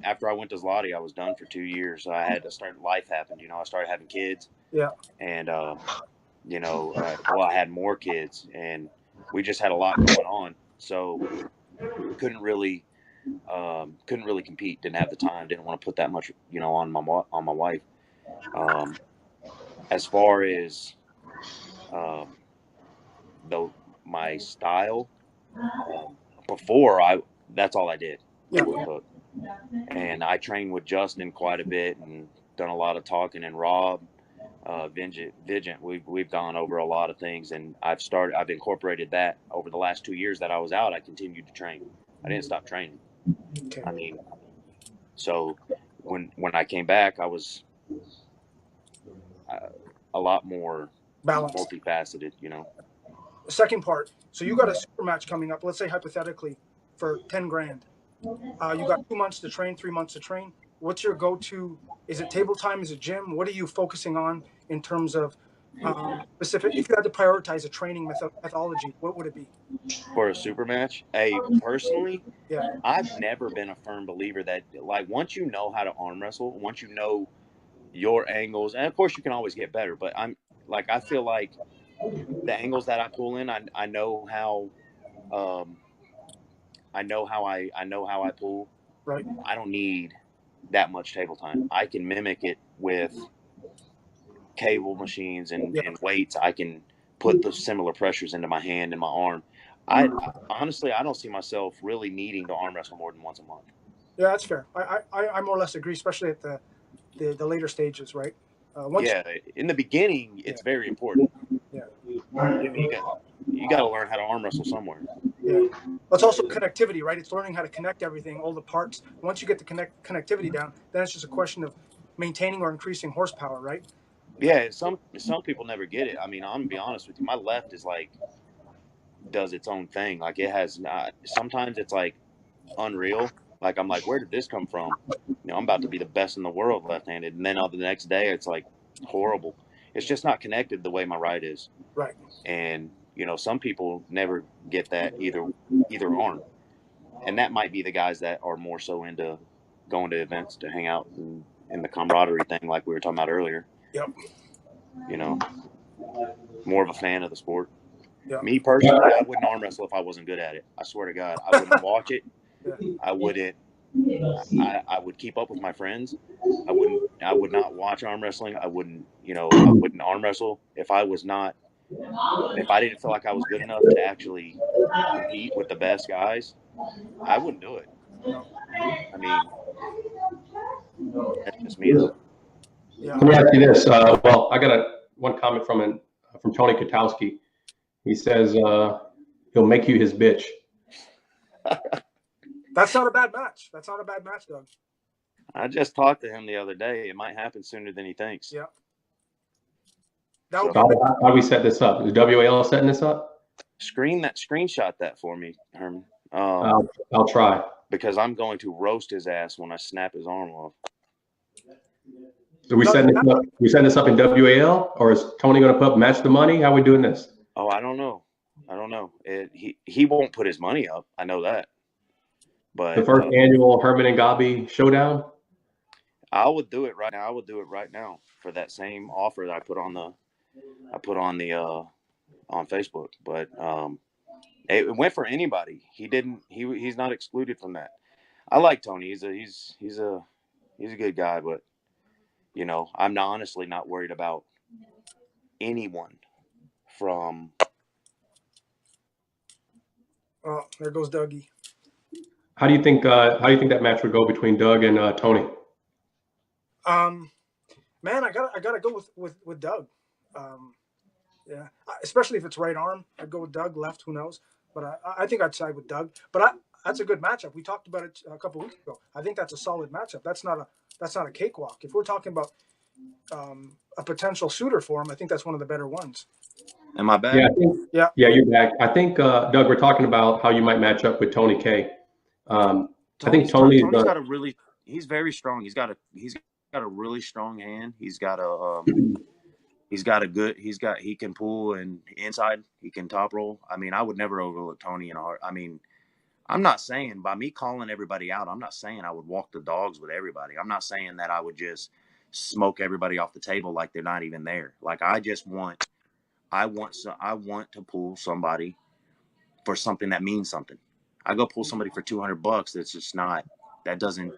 After I went to Zloty, I was done for 2 years. I had to start. Life happened. I started having kids, Yeah. and I had more kids, and we just had a lot going on. So couldn't really compete. Didn't have the time. Didn't want to put that much on my wife. As far as though my style, before that's all I did. Yeah. Hook. And I trained with Justin quite a bit and done a lot of talking, and Rob, Vigent. We've gone over a lot of things, and I've incorporated that over the last 2 years that I was out. I continued to train. I didn't stop training. Okay. I mean, so when I came back, I was a lot more Balanced. multifaceted. Second part. So you got a super match coming up. Let's say hypothetically, for 10 grand. You got 2 months to train, 3 months to train. What's your go-to? Is it table time? Is it gym? What are you focusing on in terms of specific? If you had to prioritize a training methodology, what would it be? For a super match, personally, Yeah. I've never been a firm believer that, like, once you know how to arm wrestle, once you know your angles, and of course you can always get better, but I feel like the angles that I pull in, I know how I pull. Right. I don't need that much table time. I can mimic it with cable machines and weights. I can put the similar pressures into my hand and my arm. I honestly, I don't see myself really needing to arm wrestle more than once a month. Yeah, that's fair. I more or less agree, especially at the later stages, right? In the beginning, it's very important. Yeah. You got to learn how to arm wrestle somewhere. Yeah. It's also connectivity, right? It's learning how to connect everything, all the parts. Once you get the connectivity down, then it's just a question of maintaining or increasing horsepower, right? Yeah, some people never get it. I mean, I'm gonna be honest with you. My left is does its own thing. Like, it has not. Sometimes it's like unreal. Like, I'm like, where did this come from? I'm about to be the best in the world left-handed, and then on the next day, it's like horrible. It's just not connected the way my right is. Right. And some people never get that either arm, and that might be the guys that are more so into going to events to hang out and the camaraderie thing, like we were talking about earlier. Yep. More of a fan of the sport. Yep. Me personally, I wouldn't arm wrestle if I wasn't good at it. I swear to God, I wouldn't watch it. Yeah. I wouldn't. I would keep up with my friends. I would not watch arm wrestling. I wouldn't arm wrestle if I didn't feel like I was good enough to actually compete with the best guys. I wouldn't do it. I mean, that's just me, though. Yeah. Let me ask you this. Well, I got one comment from Tony Katowski. He says he'll make you his bitch. That's not a bad match. That's not a bad match, Doug. I just talked to him the other day. It might happen sooner than he thinks. Yeah. How do we set this up? Is WAL setting this up? Screenshot that for me, Herman. I'll try. Because I'm going to roast his ass when I snap his arm off. So we setting this up in WAL, or is Tony going to put match the money? How are we doing this? Oh, I don't know. He won't put his money up. I know that. But The first annual Herman and Gabi showdown? I would do it right now. I would do it right now for that same offer that I put on Facebook. But it went for anybody. He's not excluded from that. I like Tony. He's a good guy, but I'm honestly not worried about anyone from. Oh, there goes Dougie. How do you think that match would go between Doug and Tony? Man, I gotta go with Doug. Yeah, especially if it's right arm, I'd go with Doug. Left, who knows? But I think I'd side with Doug. But that's a good matchup. We talked about it a couple weeks ago. I think that's a solid matchup. That's not a cakewalk. If we're talking about, a potential suitor for him, I think that's one of the better ones. Am I back? Yeah, I think, Yeah. yeah, you're back. I think, Doug, we're talking about how you might match up with Tony K. I think Tony's got a really, he's very strong. He's got a really strong hand. He can pull and inside, he can top roll. I mean, I would never overlook Tony in a heart. I mean, I'm not saying by me calling everybody out, I'm not saying I would walk the dogs with everybody. I'm not saying that I would just smoke everybody off the table like they're not even there. Like I want to pull somebody for something that means something. I go pull somebody for $200. That's just not, that doesn't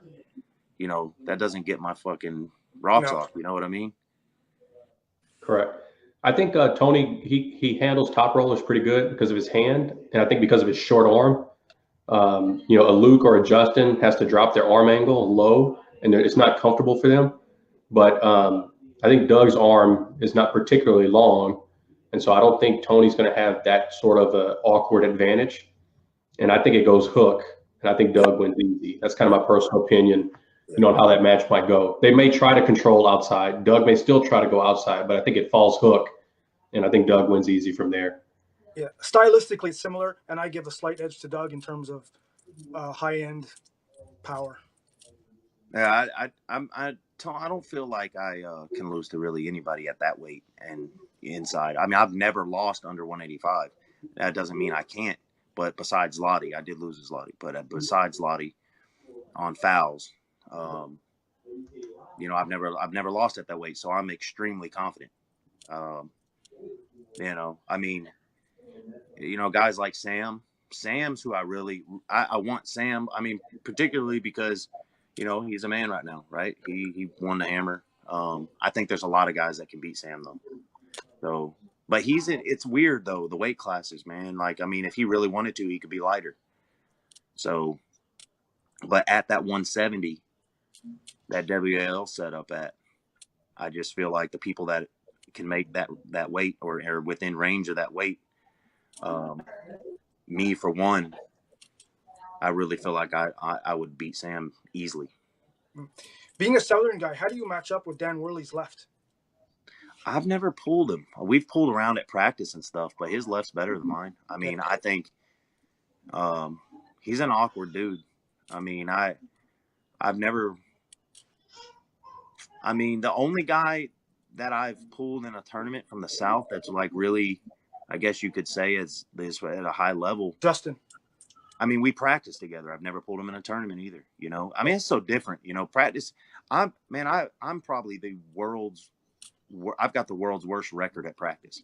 get my fucking rocks off. You know what I mean? correct. I think Tony, he handles top rollers pretty good because of his hand, and I think because of his short arm. A Luke or a Justin has to drop their arm angle low, and it's not comfortable for them. But I think Doug's arm is not particularly long, and so I don't think Tony's going to have that sort of a awkward advantage. And I think it goes hook, and I think Doug wins easy. That's kind of my personal opinion, on how that match might go. They may try to control outside. Doug may still try to go outside, but I think it falls hook, and I think Doug wins easy from there. Yeah, stylistically similar, and I give a slight edge to Doug in terms of high-end power. Yeah, I don't feel like I can lose to really anybody at that weight and inside. I mean, I've never lost under 185. That doesn't mean I can't. But besides Lottie, I did lose to Lottie. But besides Lottie, on fouls, I've never lost at that weight, so I'm extremely confident. I mean, guys like Sam's who I want Sam. I mean, particularly because, he's a man right now, right? He won the hammer. I think there's a lot of guys that can beat Sam though. So, but it's weird though, the weight classes, man. Like, I mean, if he really wanted to, he could be lighter. So, but at that 170 that WAL set up at, I just feel like the people that can make that weight or within range of that weight, me for one, I really feel like I would beat Sam easily. Being a Southern guy, how do you match up with Dan Worley's left? I've never pulled him. We've pulled around at practice and stuff, but his left's better than mine. I mean, I think he's an awkward dude. I mean, the only guy that I've pulled in a tournament from the South that's like really, I guess you could say is at a high level. Justin. I mean, we practiced together. I've never pulled him in a tournament either. I mean, it's so different. Practice. I'm probably I've got the world's worst record at practice.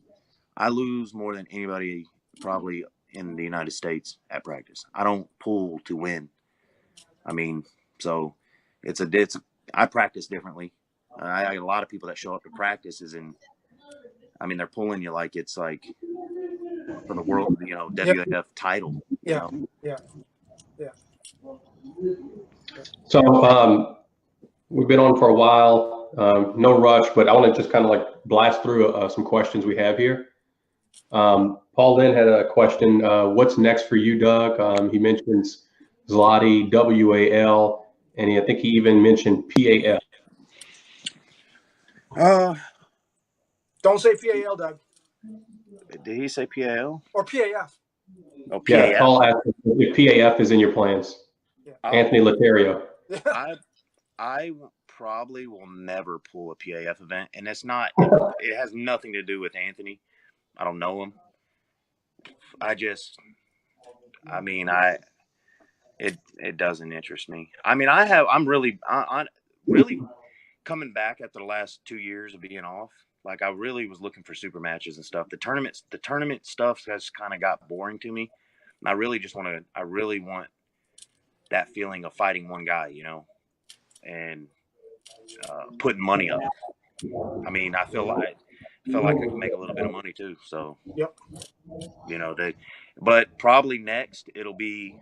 I lose more than anybody probably in the United States at practice. I don't pull to win. I mean, so I practice differently. I got a lot of people that show up to practice they're pulling you like it's like for the world, WAF title. Yeah. So we've been on for a while. No rush, but I want to just kind of like blast through some questions we have here. Paul Lynn had a question. What's next for you, Doug? He mentions Zloty, WAL, and I think he even mentioned PAF. Don't say PAL, Doug. Did he say PAL? Or PAF. Oh, PAF. Yeah, Paul asked if PAF is in your plans. Yeah. Anthony Laterio. I probably will never pull a PAF event, and it's not. It has nothing to do with Anthony. I don't know him. It doesn't interest me. I mean, I'm really coming back after the last 2 years of being off. Like, I really was looking for super matches and stuff. The tournament stuff has kind of got boring to me. And I really want that feeling of fighting one guy, and putting money up. I mean, I feel like I can make a little bit of money too. So, yep. But probably next it'll be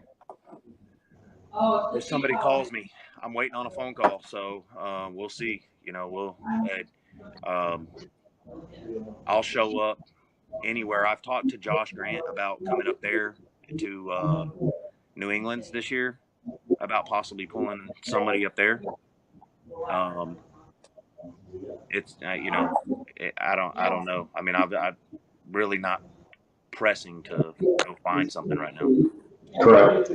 if somebody calls me. I'm waiting on a phone call, so we'll see. I'll show up anywhere. I've talked to Josh Grant about coming up there to New England's this year, about possibly pulling somebody up there. it's I don't know. I mean, I'm really not pressing to go find something right now. Correct.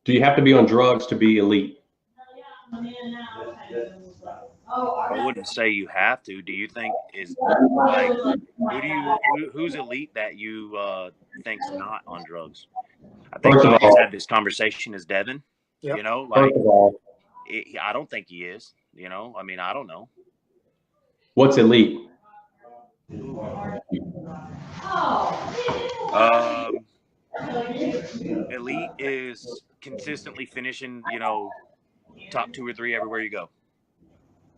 Do you have to be on drugs to be elite? I wouldn't say you have to. Do you think is like who's elite that you think's not on drugs? I think First of we just all, had this conversation as Devin. Yep. first of all, I don't think he is. I mean, I don't know. what's elite? Ooh. Um, Elite is consistently finishing, top 2 or 3 everywhere you go.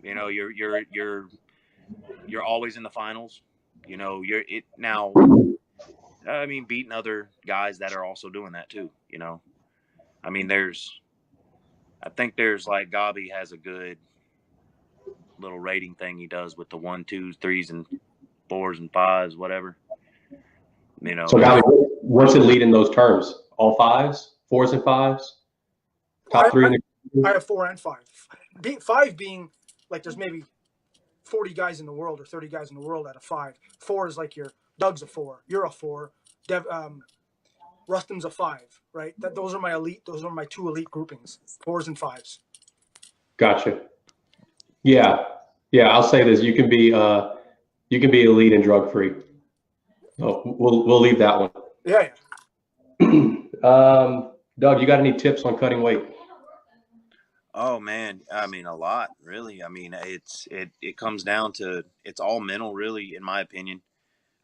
You're always in the finals. You're it now. I mean, beating other guys that are also doing that too. I mean, I think there's like Gabi has a good little rating thing he does with the 1, 2s, 3s, and 4s and 5s, whatever. So, Gabby, what's elite in those terms? All 5s, 4s, and 5s? Top 3 in the I have 4 and 5. 5 being like there's maybe 40 guys in the world or 30 guys in the world at a 5. 4 is like Doug's a 4, you're a 4, Rustin's a 5, right? Those are my elite. Those are my 2 elite groupings, 4s and 5s. Gotcha. Yeah. I'll say this: you can be elite and drug free. So we'll leave that one. Yeah. Doug, you got any tips on cutting weight? Oh man, I mean a lot, really. I mean it comes down to it's all mental, really, in my opinion.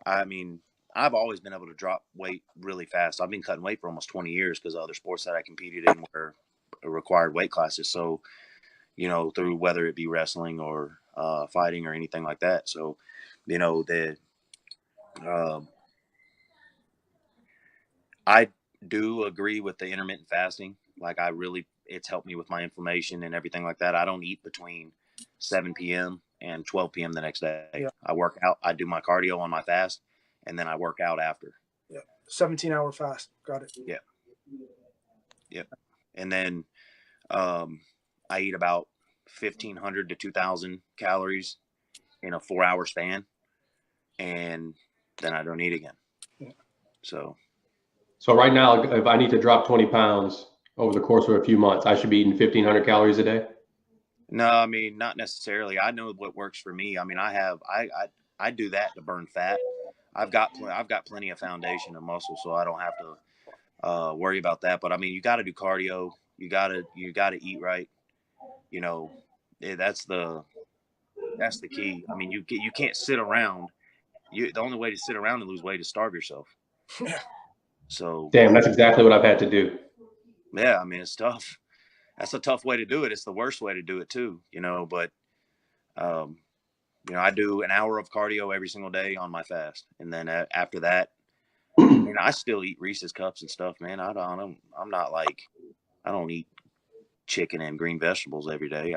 I mean, I've always been able to drop weight really fast. I've been cutting weight for almost 20 years because other sports that I competed in were required weight classes. So, through whether it be wrestling or fighting or anything like that. So, I do agree with the intermittent fasting. Like it's helped me with my inflammation and everything like that. I don't eat between 7 p.m. and 12 p.m. the next day. Yeah. I work out. I do my cardio on my fast, and then I work out after. Yeah. 17-hour fast. Got it. Yeah. Yep. And then I eat about 1,500 to 2,000 calories in a 4-hour span, and then I don't eat again. Yeah. So right now, if I need to drop 20 pounds over the course of a few months, I should be eating 1,500 calories a day? No, I mean, not necessarily. I know what works for me. I mean, I do that to burn fat. I've got plenty of foundation and muscle, so I don't have to worry about that. But I mean, you got to do cardio. You got to eat right. That's the key. I mean, you can't sit around. The only way to sit around and lose weight is starve yourself. So damn, that's exactly what I've had to do. Yeah, I mean, it's tough. That's a tough way to do it. It's the worst way to do it too, but I do an hour of cardio every single day on my fast. And then after that, I still eat Reese's cups and stuff, man. I'm not like, I don't eat chicken and green vegetables every day.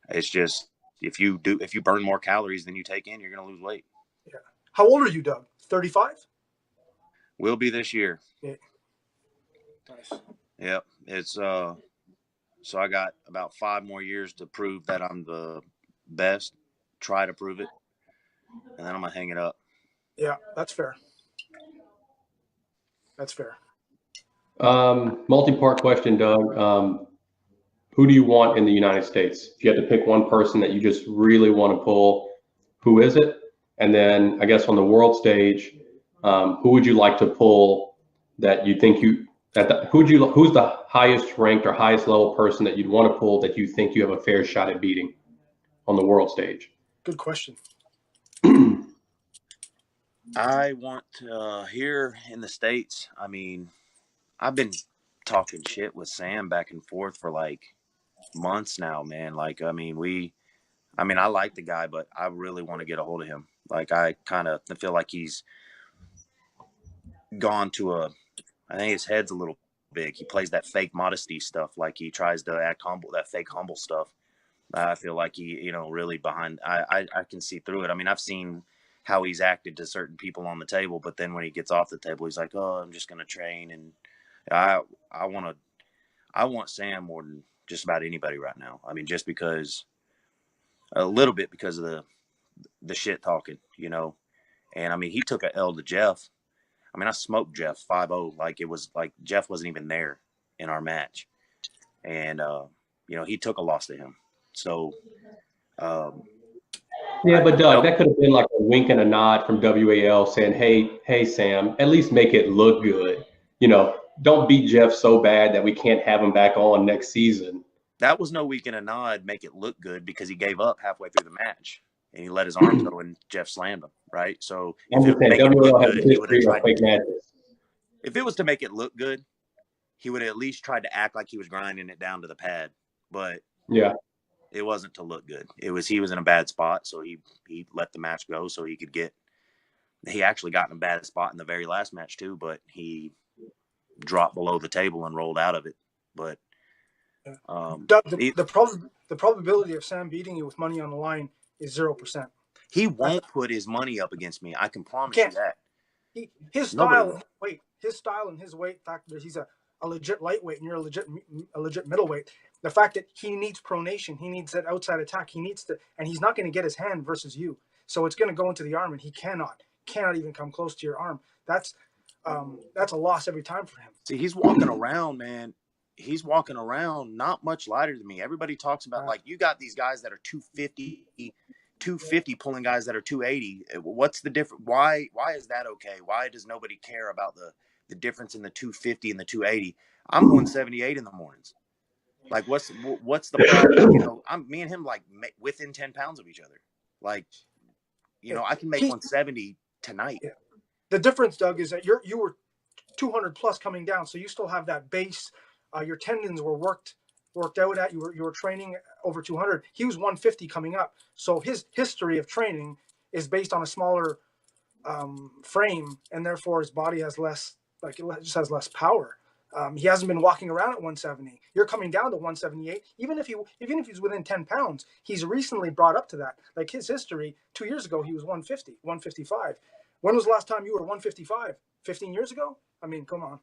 It's just, if you burn more calories than you take in, you're going to lose weight. Yeah. How old are you, Doug? 35? Will be this year. Yeah. Nice. Yep. It's, so I got about 5 more years to prove that I'm the best, try to prove it, and then I'm going to hang it up. Yeah, that's fair. That's fair. Multi-part question, Doug. Who do you want in the United States? If you had to pick one person that you just really want to pull, who is it? And then I guess on the world stage, who would you like to pull that you think who's the highest ranked or highest level person that you'd want to pull that you think you have a fair shot at beating on the world stage? Good question. I want here in the States, I mean, I've been talking shit with Sam back and forth for like months now, man. Like, I mean, I like the guy, but I really want to get a hold of him. Like, I kind of feel like he's gone to I think his head's a little big. He plays that fake modesty stuff. Like, he tries to act humble, that fake humble stuff. I feel like he, really behind, I can see through it. I mean, I've seen how he's acted to certain people on the table, but then when he gets off the table, he's like, oh, I'm just going to train. And I want Sam more than just about anybody right now. I mean, just because a little bit because of the shit talking, you know. And I mean, he took a L to Jeff. I mean, I smoked Jeff 5-0. Like, it was like Jeff wasn't even there in our match. And, you know, he took a loss to him. So, yeah, but Doug, that could have been like a wink and a nod from WAL saying, hey, Sam, at least make it look good. You know, don't beat Jeff so bad that we can't have him back on next season. That was no wink and a nod, make it look good, because he gave up halfway through the match and he let his arm go and Jeff slammed him, right? So if it make it look good, he would have tried to, if it was to make it look good, he would have at least tried to act like he was grinding it down to the pad. But yeah, it wasn't to look good. It was, he was in a bad spot, so he let the match go so he could get, he actually got in a bad spot in the very last match too, but he dropped below the table and rolled out of it. But Doug, the probability of Sam beating you with money on the line is 0%. He won't put his money up against me. I can promise you that. His style and his weight factor, he's a legit lightweight and you're a legit middleweight. The fact that he needs pronation, he needs that outside attack, he needs to, and he's not going to get his hand versus you. So it's going to go into the arm, and he cannot even come close to your arm. That's a loss every time for him. See, he's walking around, man. He's walking around not much lighter than me. Everybody talks about, like, you got these guys that are 250 pulling guys that are 280. What's the difference? Why is that okay? Why does nobody care about the difference in the 250 and the 280? I'm 178 in the mornings. Like, what's the problem? You know, me and him, like, within 10 pounds of each other. Like, you know, I can make 170 tonight. Yeah. The difference, Doug, is that you were 200 plus coming down, so you still have that base. Your tendons were worked out at. You were training over 200. He was 150 coming up, so his history of training is based on a smaller frame, and therefore his body has less, like, it just has less power. He hasn't been walking around at 170. You're coming down to 178. Even if he's within 10 pounds, he's recently brought up to that. Like, his history 2 years ago, he was 150, 155. When was the last time you were 155? 15 years ago? I mean, come on.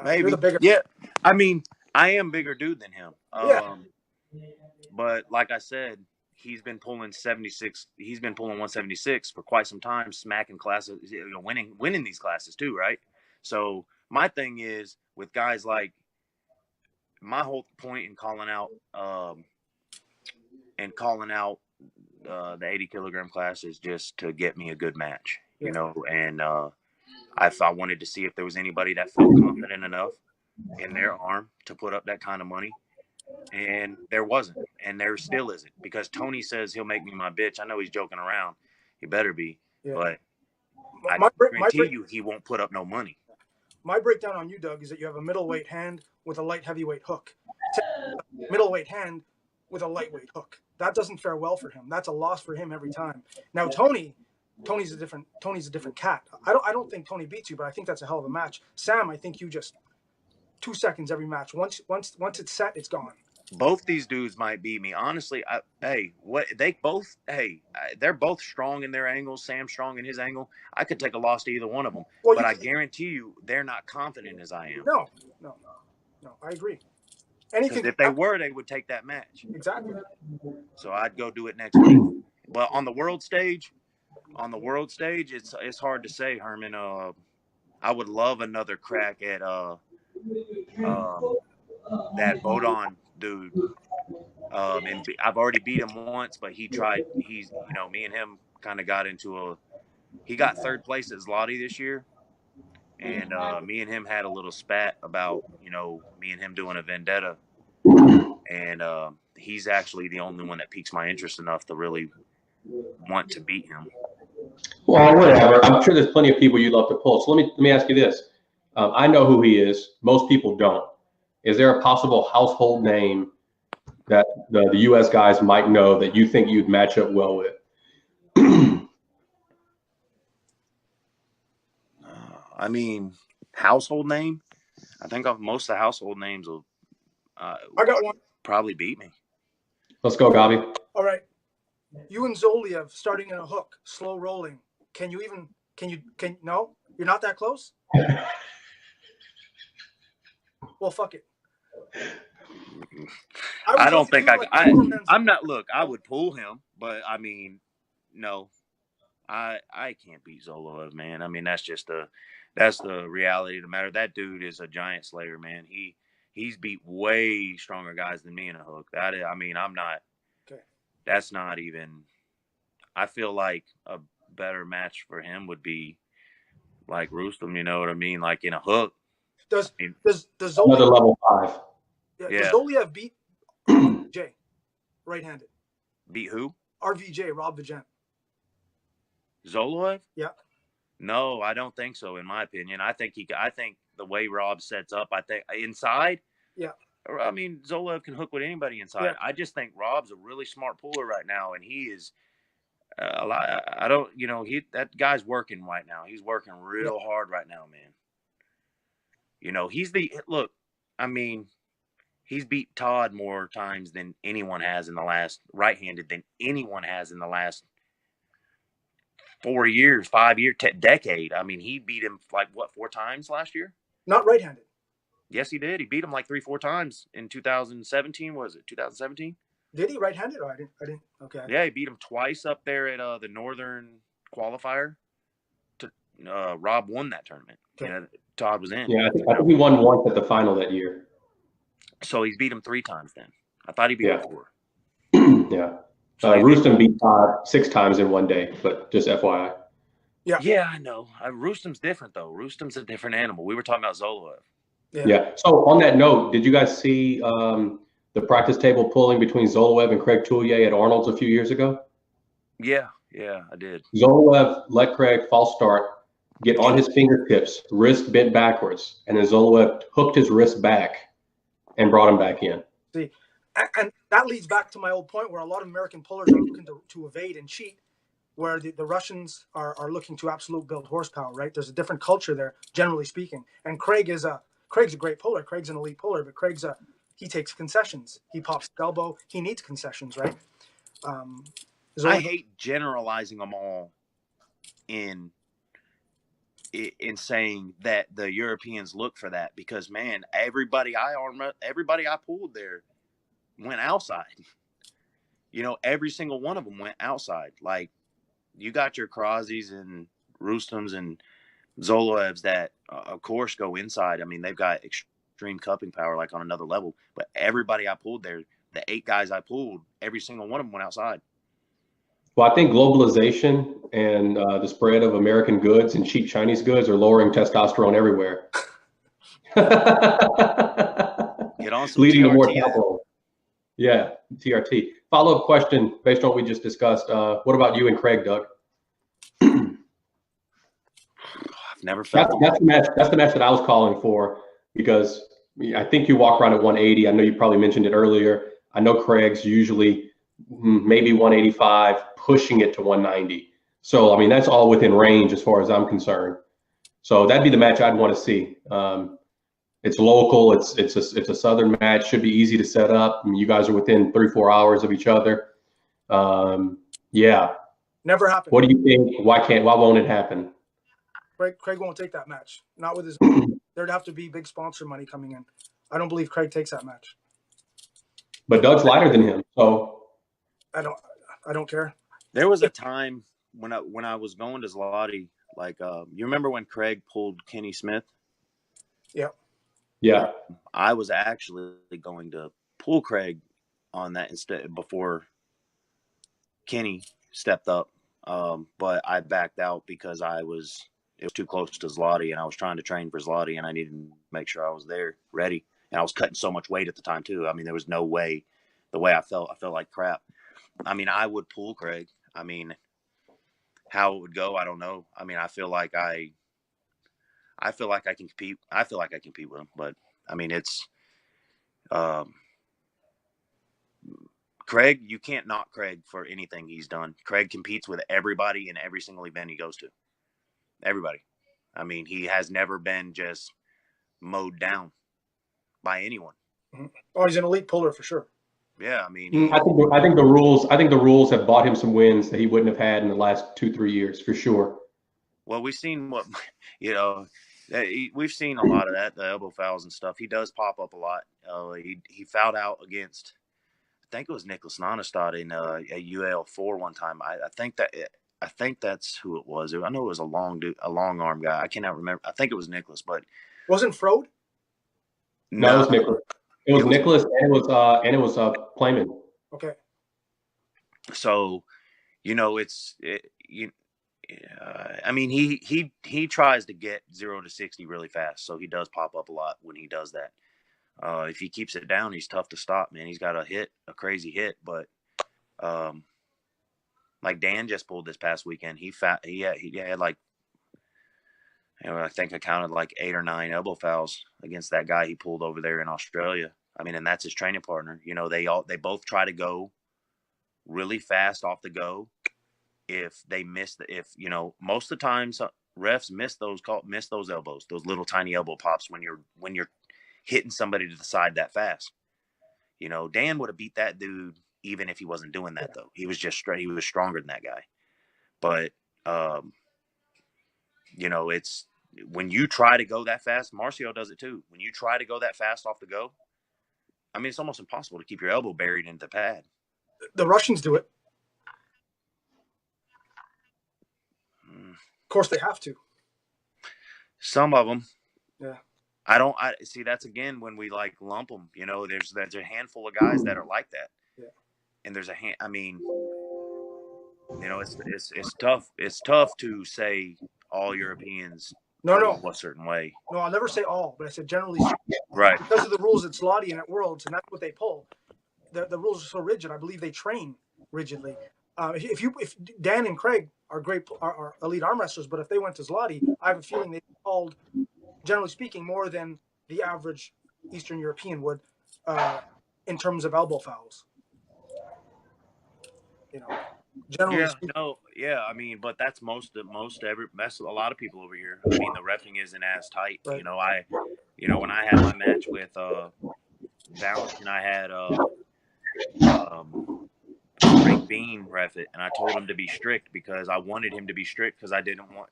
Maybe. You're the bigger. Yeah. I mean, I am bigger dude than him. Yeah. But like I said, he's been pulling 76. He's been pulling 176 for quite some time, smacking classes, you know, winning these classes too, right? So my thing is, with guys like, my whole point in calling out the 80 kilogram class is just to get me a good match, you know, and I wanted to see if there was anybody that felt confident enough in their arm to put up that kind of money. And there wasn't, and there still isn't, because Tony says he'll make me my bitch. I know he's joking around. He better be. Yeah. But I guarantee you he won't put up no money. My breakdown on you, Doug, is that you have a middleweight hand with a light heavyweight hook. Middleweight hand with a lightweight hook. That doesn't fare well for him. That's a loss for him every time. Now, Tony's a different cat. I don't think Tony beats you, but I think that's a hell of a match. Sam, I think you just 2 seconds every match. Once it's set, it's gone. Both these dudes might beat me. Honestly, they're both strong in their angles. Sam's strong in his angle. I could take a loss to either one of them. Well, but I guarantee you they're not confident as I am. No, I agree. Because if they were, they would take that match. Exactly. So I'd go do it next week. But on the world stage, it's hard to say, Herman. I would love another crack at that Bodon dude. And I've already beat him once, but me and him kind of got into he got third place at Zloty this year. And me and him had a little spat about, me and him doing a vendetta. And he's actually the only one that piques my interest enough to really want to beat him. Well, whatever. I'm sure there's plenty of people you'd love to pull. So let me ask you this. I know who he is. Most people don't. Is there a possible household name that the U.S. guys might know that you think you'd match up well with? I mean, household name? I think most of the household names will I got one. Probably beat me. Let's go, Gabi. All right. You and Zoliev starting in a hook, slow rolling. No? You're not that close? Well, fuck it. I don't think I'm not. Look, I Oh. would pull him, but I mean, no, I can't beat Zoloev, man. I mean, that's the reality of the matter. That dude is a giant slayer, man. He's beat way stronger guys than me in a hook. I mean, I'm not. Okay. That's not even. I feel like a better match for him would be like Rustam. You know what I mean? Like in a hook. Does Another Zoloev, level 5. yeah. Does Zoloev beat Jay right-handed? Beat who? RVJ, Rob Vijent. Zoloev? Yeah. No, I don't think so. In my opinion, I think the way Rob sets up, I think inside. Yeah. I mean, Zoloev can hook with anybody inside. Yeah. I just think Rob's a really smart puller right now, and he is a lot. I don't, that guy's working right now. He's working real hard right now, man. Look. I mean, he's beat Todd more times than anyone has in the last right-handed than anyone has in the last 4 years, 5 year, decade. I mean, he beat him like 4 times last year? Not right-handed. Yes, he did. He beat him like 3-4 times in 2017. Was it 2017? Did he right-handed? Oh, I didn't. Okay. Yeah, he beat him twice up there at the Northern qualifier. Rob won that tournament. Okay. Todd was in. Yeah, I think he won once at the final that year. So he's beat him 3 times then. I thought he beat him 4. Yeah. So Rustam beat Todd 6 times in one day, but just FYI. Yeah, I know. Rustam's different, though. Rustam's a different animal. We were talking about Zoloev. Yeah. So on that note, did you guys see the practice table pulling between Zoloev and Craig Tullier at Arnold's a few years ago? Yeah, I did. Zoloev let Craig false start, get on his fingertips, wrist bent backwards, and then Zoloev hooked his wrist back and brought him back in. See, and that leads back to my old point where a lot of American pullers are looking to evade and cheat, where the Russians are looking to absolute build horsepower, right? There's a different culture there, generally speaking. And Craig's a great puller. Craig's an elite puller, but he takes concessions. He pops the elbow. He needs concessions, right? I hate generalizing them all in saying that the Europeans look for that, because man, everybody I pulled there went outside. Every single one of them went outside. Like, you got your Krauses and Rustams and Zoloevs that, of course, go inside. I mean, they've got extreme cupping power, like on another level. But everybody I pulled there, the 8 guys I pulled, every single one of them went outside. Well, I think globalization and the spread of American goods and cheap Chinese goods are lowering testosterone everywhere. Get on some leading to more TRT. capital. Yeah, TRT. Follow-up question based on what we just discussed. What about you and Craig, Doug? I've never felt That's the match that I was calling for, because I think you walk around at 180. I know you probably mentioned it earlier. I know Craig's usually maybe 185, pushing it to 190. So, I mean, that's all within range as far as I'm concerned. So that'd be the match I'd want to see. It's local. It's a Southern match. Should be easy to set up. I mean, you guys are within 3-4 hours of each other. Yeah. Never happened. What do you think? Why won't it happen? Craig won't take that match. Not with his. There'd have to be big sponsor money coming in. I don't believe Craig takes that match. But Doug's lighter than him, so I don't care. There was a time when I was going to Zloty, like you remember when Craig pulled Kenny Smith? Yeah. I was actually going to pull Craig on that instead before Kenny stepped up, but I backed out because it was too close to Zloty, and I was trying to train for Zloty, and I needed to make sure I was there ready. And I was cutting so much weight at the time too. I mean, there was no way. The way I felt like crap. I mean, I would pull Craig. I mean, how it would go, I don't know. I mean, I feel like I can compete. I feel like I compete with him, but I mean, it's Craig. You can't knock Craig for anything he's done. Craig competes with everybody in every single event he goes to. Everybody. I mean, he has never been just mowed down by anyone. Oh, he's an elite puller for sure. Yeah, I mean, I think the rules have bought him some wins that he wouldn't have had in the last 2-3 years for sure. Well, we've seen what We've seen a lot of that, the elbow fouls and stuff. He does pop up a lot. He fouled out against, I think it was Nicholas Nonestad in a UAL4 one time. I think that's who it was. I know it was a long arm guy. I cannot remember. I think it was Nicholas, but Wasn't Frode? No, it was Nicholas. It was Nicholas, and it was Playman. Okay. So, I mean, he tries to get 0 to 60 really fast, so he does pop up a lot when he does that. If he keeps it down, he's tough to stop, man. He's got a crazy hit, but like Dan just pulled this past weekend, he had like, I think I counted like 8 or 9 elbow fouls against that guy he pulled over there in Australia. I mean, and that's his training partner. They both try to go really fast off the go. If they miss most of the times refs miss those elbows, those little tiny elbow pops when you're hitting somebody to the side that fast. Dan would have beat that dude even if he wasn't doing that though. He was just straight. He was stronger than that guy. But it's when you try to go that fast. Marcio does it too. When you try to go that fast off the go, I mean, it's almost impossible to keep your elbow buried into the pad. The Russians do it. Of course, they have to. Some of them. Yeah. I see. That's again when we like lump them. There's a handful of guys that are like that. Yeah. And there's I mean, it's tough. It's tough to say all Europeans No. a certain way. No, I'll never say all, but I said generally. Right. Because of the rules at Slotty and at Worlds, and that's what they pull. The rules are so rigid. I believe they train rigidly. If Dan and Craig are elite arm wrestlers, but if they went to Zloty, I have a feeling they called, generally speaking, more than the average Eastern European would in terms of elbow fouls. Generally speaking. I mean, but that's that's a lot of people over here. I mean, the reffing isn't as tight. Right. When I had my match with Valentin, I had Frank Bean ref it, and I told him to be strict because I wanted him to be strict because I didn't want,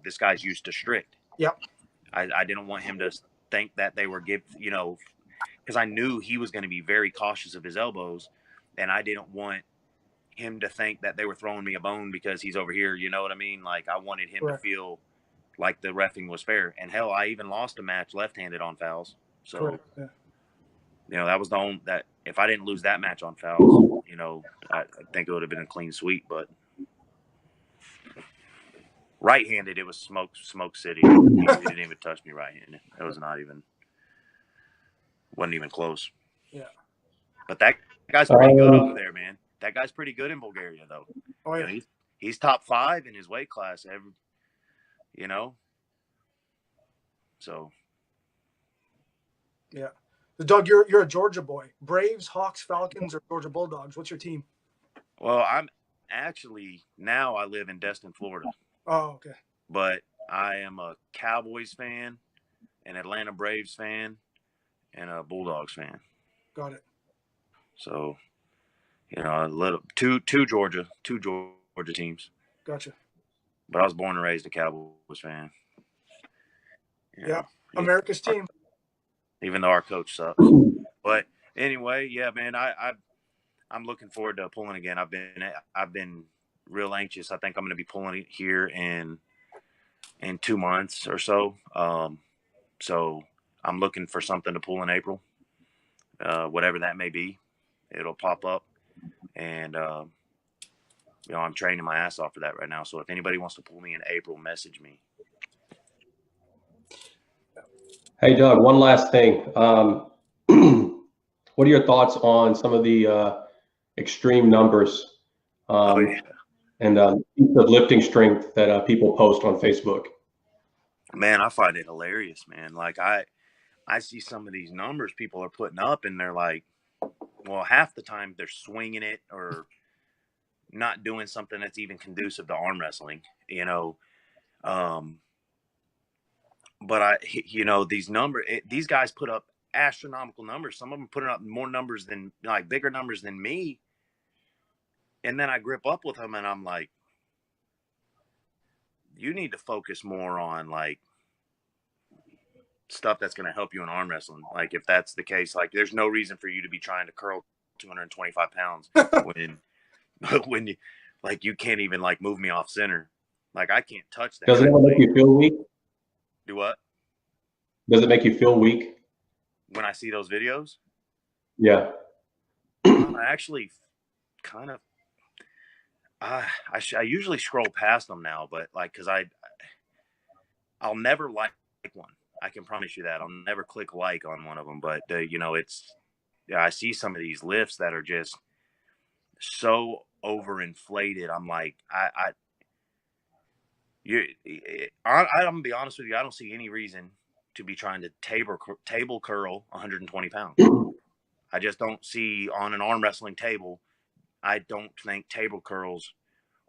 this guy's used to strict. Yep. I didn't want him to think that they were because I knew he was going to be very cautious of his elbows, and I didn't want him to think that they were throwing me a bone because he's over here. You know what I mean? Like I wanted him to feel like the reffing was fair. And hell, I even lost a match left-handed on fouls. So, that was the only that if I didn't lose that match on fouls, I think it would have been a clean sweep. But right-handed, it was smoke city. He didn't even touch me right-handed. It was wasn't even close. Yeah. But that guy's pretty good over there, man. That guy's pretty good in Bulgaria, though. Oh yeah. He's top 5 in his weight class. So. Yeah. Doug, you're a Georgia boy. Braves, Hawks, Falcons, or Georgia Bulldogs? What's your team? Well, I'm actually now I live in Destin, Florida. Oh, okay. But I am a Cowboys fan, an Atlanta Braves fan, and a Bulldogs fan. Got it. So, a little two Georgia teams. Gotcha. But I was born and raised a Cowboys fan. Yeah, America's team. Even though our coach sucks. But anyway, yeah, man, I'm looking forward to pulling again. I've been real anxious. I think I'm going to be pulling it here in 2 months or so. So I'm looking for something to pull in April, whatever that may be. It'll pop up, and I'm training my ass off for that right now. So if anybody wants to pull me in April, message me. Hey, Doug, one last thing. What are your thoughts on some of the extreme numbers and the lifting strength that people post on Facebook? Man, I find it hilarious, man. Like I see some of these numbers people are putting up, and they're like, well, half the time they're swinging it or not doing something that's even conducive to arm wrestling, But these guys put up astronomical numbers. Some of them putting up more numbers than bigger numbers than me. And then I grip up with them and I'm like, you need to focus more on stuff that's going to help you in arm wrestling. Like if that's the case, like there's no reason for you to be trying to curl 225 pounds when when you like you can't even like move me off center. Like I can't touch that. Doesn't it make you feel weak? Do what? Does it make you feel weak when I see those videos? Yeah. I actually kind of I usually scroll past them now, but like because I'll never like one. I can promise you that I'll never click like on one of them. But you know, it's I see some of these lifts that are just so overinflated. I'm like I'm gonna be honest with you. I don't see any reason to be trying to table curl 120 pounds. I just don't see on an arm wrestling table. I don't think table curls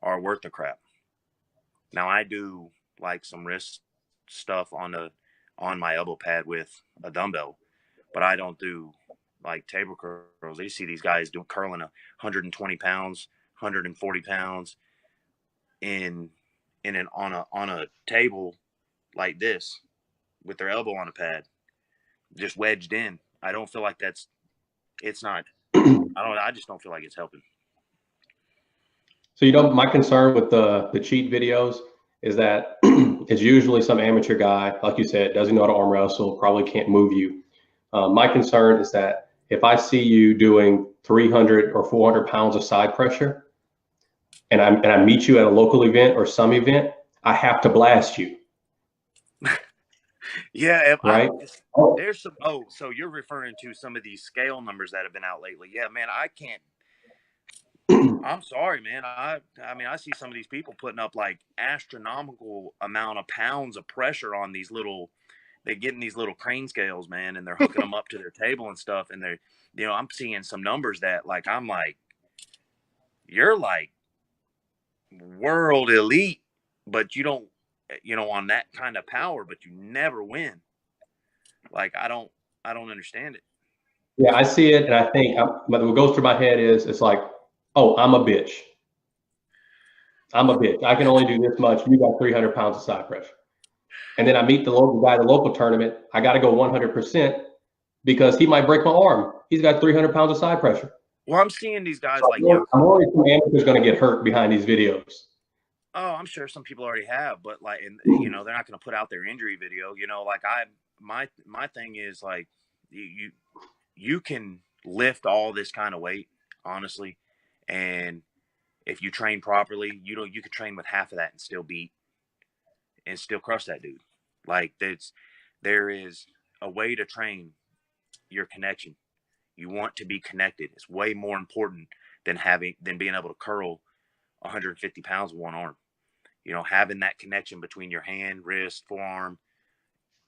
are worth the crap. Now I do like some wrist stuff on my elbow pad with a dumbbell, but I don't do like table curls. You see these guys doing curling 120 pounds, 140 pounds on a table like this with their elbow on a pad, just wedged in. I don't feel like it's not. I just don't feel like it's helping. So my concern with the cheat videos is that it's usually some amateur guy, like you said, doesn't know how to arm wrestle, probably can't move you. My concern is that if I see you doing 300 or 400 pounds of side pressure, and I meet you at a local event or some event, I have to blast you. Yeah, right. There's some. Oh, so you're referring to some of these scale numbers that have been out lately? Yeah, man, I can't. I'm sorry, man. I mean, I see some of these people putting up like astronomical amount of pounds of pressure on these little. They're getting these little crane scales, man, and they're hooking them up to their table and stuff. And they're, I'm seeing some numbers that, like, I'm like, you're like world elite, but you don't, on that kind of power, but you never win. Like, I don't understand it. Yeah, I see it, and I think but what goes through my head is it's like, oh, I'm a bitch. I'm a bitch. I can only do this much. You got 300 pounds of side pressure. And then I meet the local guy at the local tournament. I got to go 100% because he might break my arm. He's got 300 pounds of side pressure. Well, I'm seeing these guys so like, I'm worried some amateurs going to get hurt behind these videos. Oh, I'm sure some people already have, but like, and they're not going to put out their injury video. Like my thing is like, you can lift all this kind of weight, honestly, and if you train properly, you could train with half of that and still crush that dude. Like there is a way to train your connection. You want to be connected. It's way more important than being able to curl 150 pounds with one arm. Having that connection between your hand, wrist, forearm,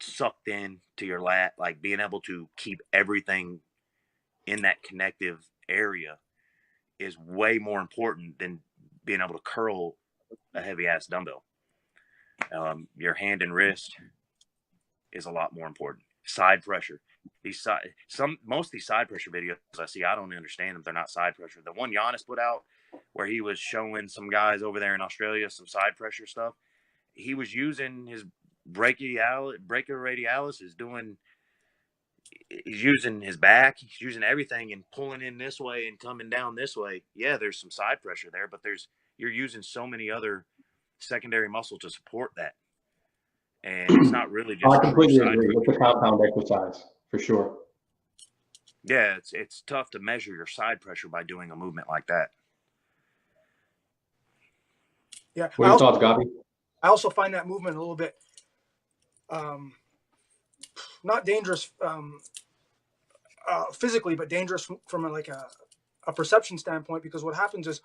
sucked in to your lat, like being able to keep everything in that connective area is way more important than being able to curl a heavy ass dumbbell. Your hand and wrist is a lot more important. Side pressure. Most of these side pressure videos I see, I don't understand them. They're not side pressure. The one Giannis put out where he was showing some guys over there in Australia some side pressure stuff, he was using his brachioradialis he's using his back, he's using everything and pulling in this way and coming down this way. Yeah, there's some side pressure there, but you're using so many other secondary muscles to support that. And it's not really just I completely agree with the compound exercise for sure. Yeah, it's tough to measure your side pressure by doing a movement like that. Yeah. What are your thoughts, Gabi? I also find that movement a little bit not dangerous physically, but dangerous from a perception standpoint, because what happens is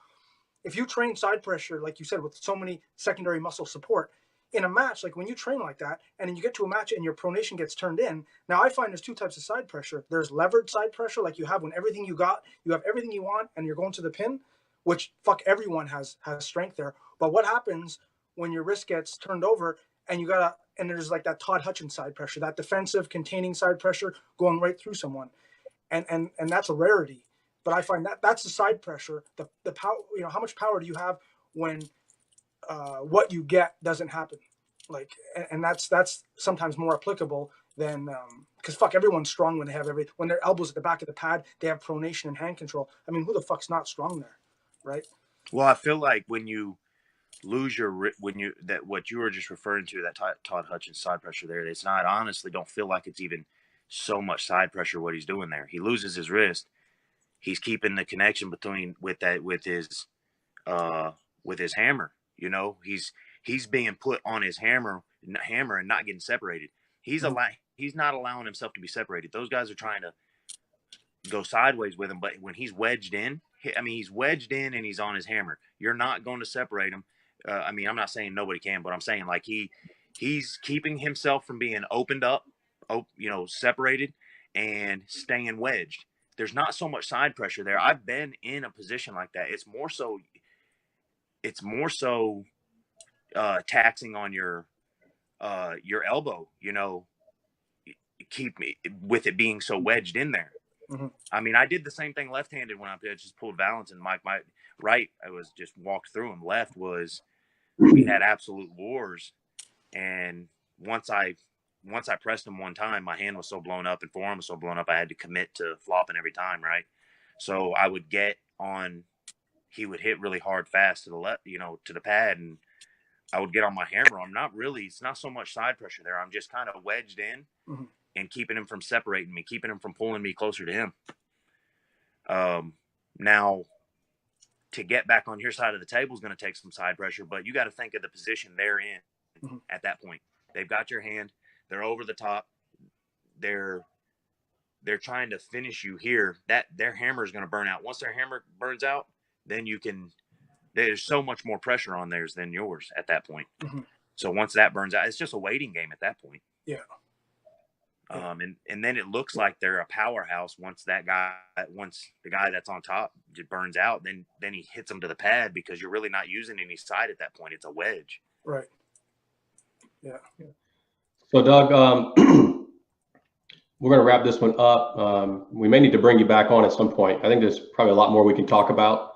if you train side pressure, like you said, with so many secondary muscle support in a match, like when you train like that and then you get to a match and your pronation gets turned in. Now I find there's two types of side pressure. There's levered side pressure, like you have when everything you have everything you want and you're going to the pin, which everyone has strength there. But what happens when your wrist gets turned over and and there's like that Todd Hutchins side pressure, that defensive containing side pressure going right through someone. And that's a rarity. But I find that's the side pressure. The power, how much power do you have when what you get doesn't happen? Like, and that's sometimes more applicable than because fuck, everyone's strong when they have when their elbows at the back of the pad, they have pronation and hand control. I mean, who the fuck's not strong there, right? Well, I feel like when you lose what you were just referring to, that Todd Hutchins side pressure there, it's not, honestly don't feel like it's even so much side pressure what he's doing there. He loses his wrist. He's keeping the connection with his hammer. You know, he's being put on his hammer and not getting separated. He's not allowing himself to be separated. Those guys are trying to go sideways with him, but when he's wedged in, he's wedged in and he's on his hammer. You're not going to separate him. I'm not saying nobody can, but I'm saying like he's keeping himself from being opened up, separated, and staying wedged. There's not so much side pressure there. I've been in a position like that. It's more so taxing on your elbow, keep me with it being so wedged in there. Mm-hmm. I did the same thing left-handed when I just pulled balance, and my right, I was just walked through him. Left was, we had absolute wars, and once I pressed him one time, my hand was so blown up and forearm was so blown up, I had to commit to flopping every time, right? So I would get on, he would hit really hard fast to the left, to the pad, and I would get on my hammer. It's not so much side pressure there. I'm just kind of wedged in and keeping him from separating me, keeping him from pulling me closer to him. Now, to get back on your side of the table is going to take some side pressure, but you got to think of the position they're in at that point. They've got your hand. They're over the top. They're trying to finish you here. That their hammer is going to burn out. Once their hammer burns out, then there's so much more pressure on theirs than yours at that point. So once that burns out, it's just a waiting game at that point. Yeah. And then it looks like they're a powerhouse once the guy that's on top just burns out, then he hits them to the pad because you're really not using any side at that point. It's a wedge. Right. Yeah. So Doug, we're going to wrap this one up. We may need to bring you back on at some point. I think there's probably a lot more we can talk about.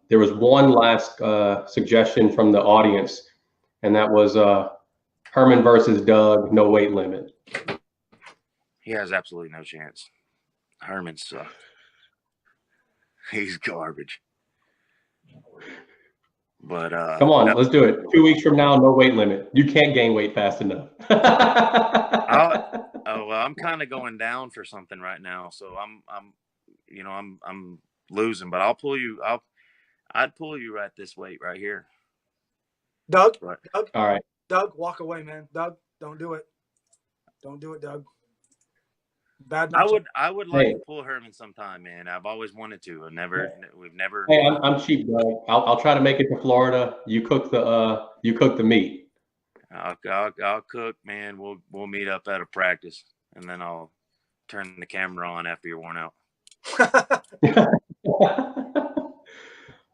There was one last suggestion from the audience, and that was Herman versus Doug, no weight limit. He has absolutely no chance. Herman sucked. He's garbage. But come on, let's do it. 2 weeks from now, no weight limit. You can't gain weight fast enough. I'm kind of going down for something right now, so I'm losing. But I'd pull you right this weight right here. Doug. Right. Doug. All right. Doug, walk away, man. Doug, don't do it. Don't do it, Doug. Bad. I would like to pull Herman sometime, man. I've always wanted to. We've never. Hey, I'm cheap, Doug. I'll try to make it to Florida. You cook the meat. I'll cook, man. We'll meet up at a practice, and then I'll turn the camera on after you're worn out.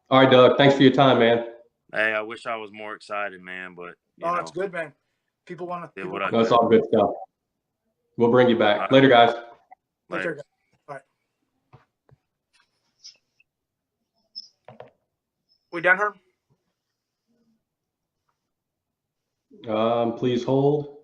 All right, Doug. Thanks for your time, man. Hey, I wish I was more excited, man, but it's good, man. People want to. No, it's all good stuff. We'll bring you back. Later, guys. Later. Bye. We done, Herm? Please hold.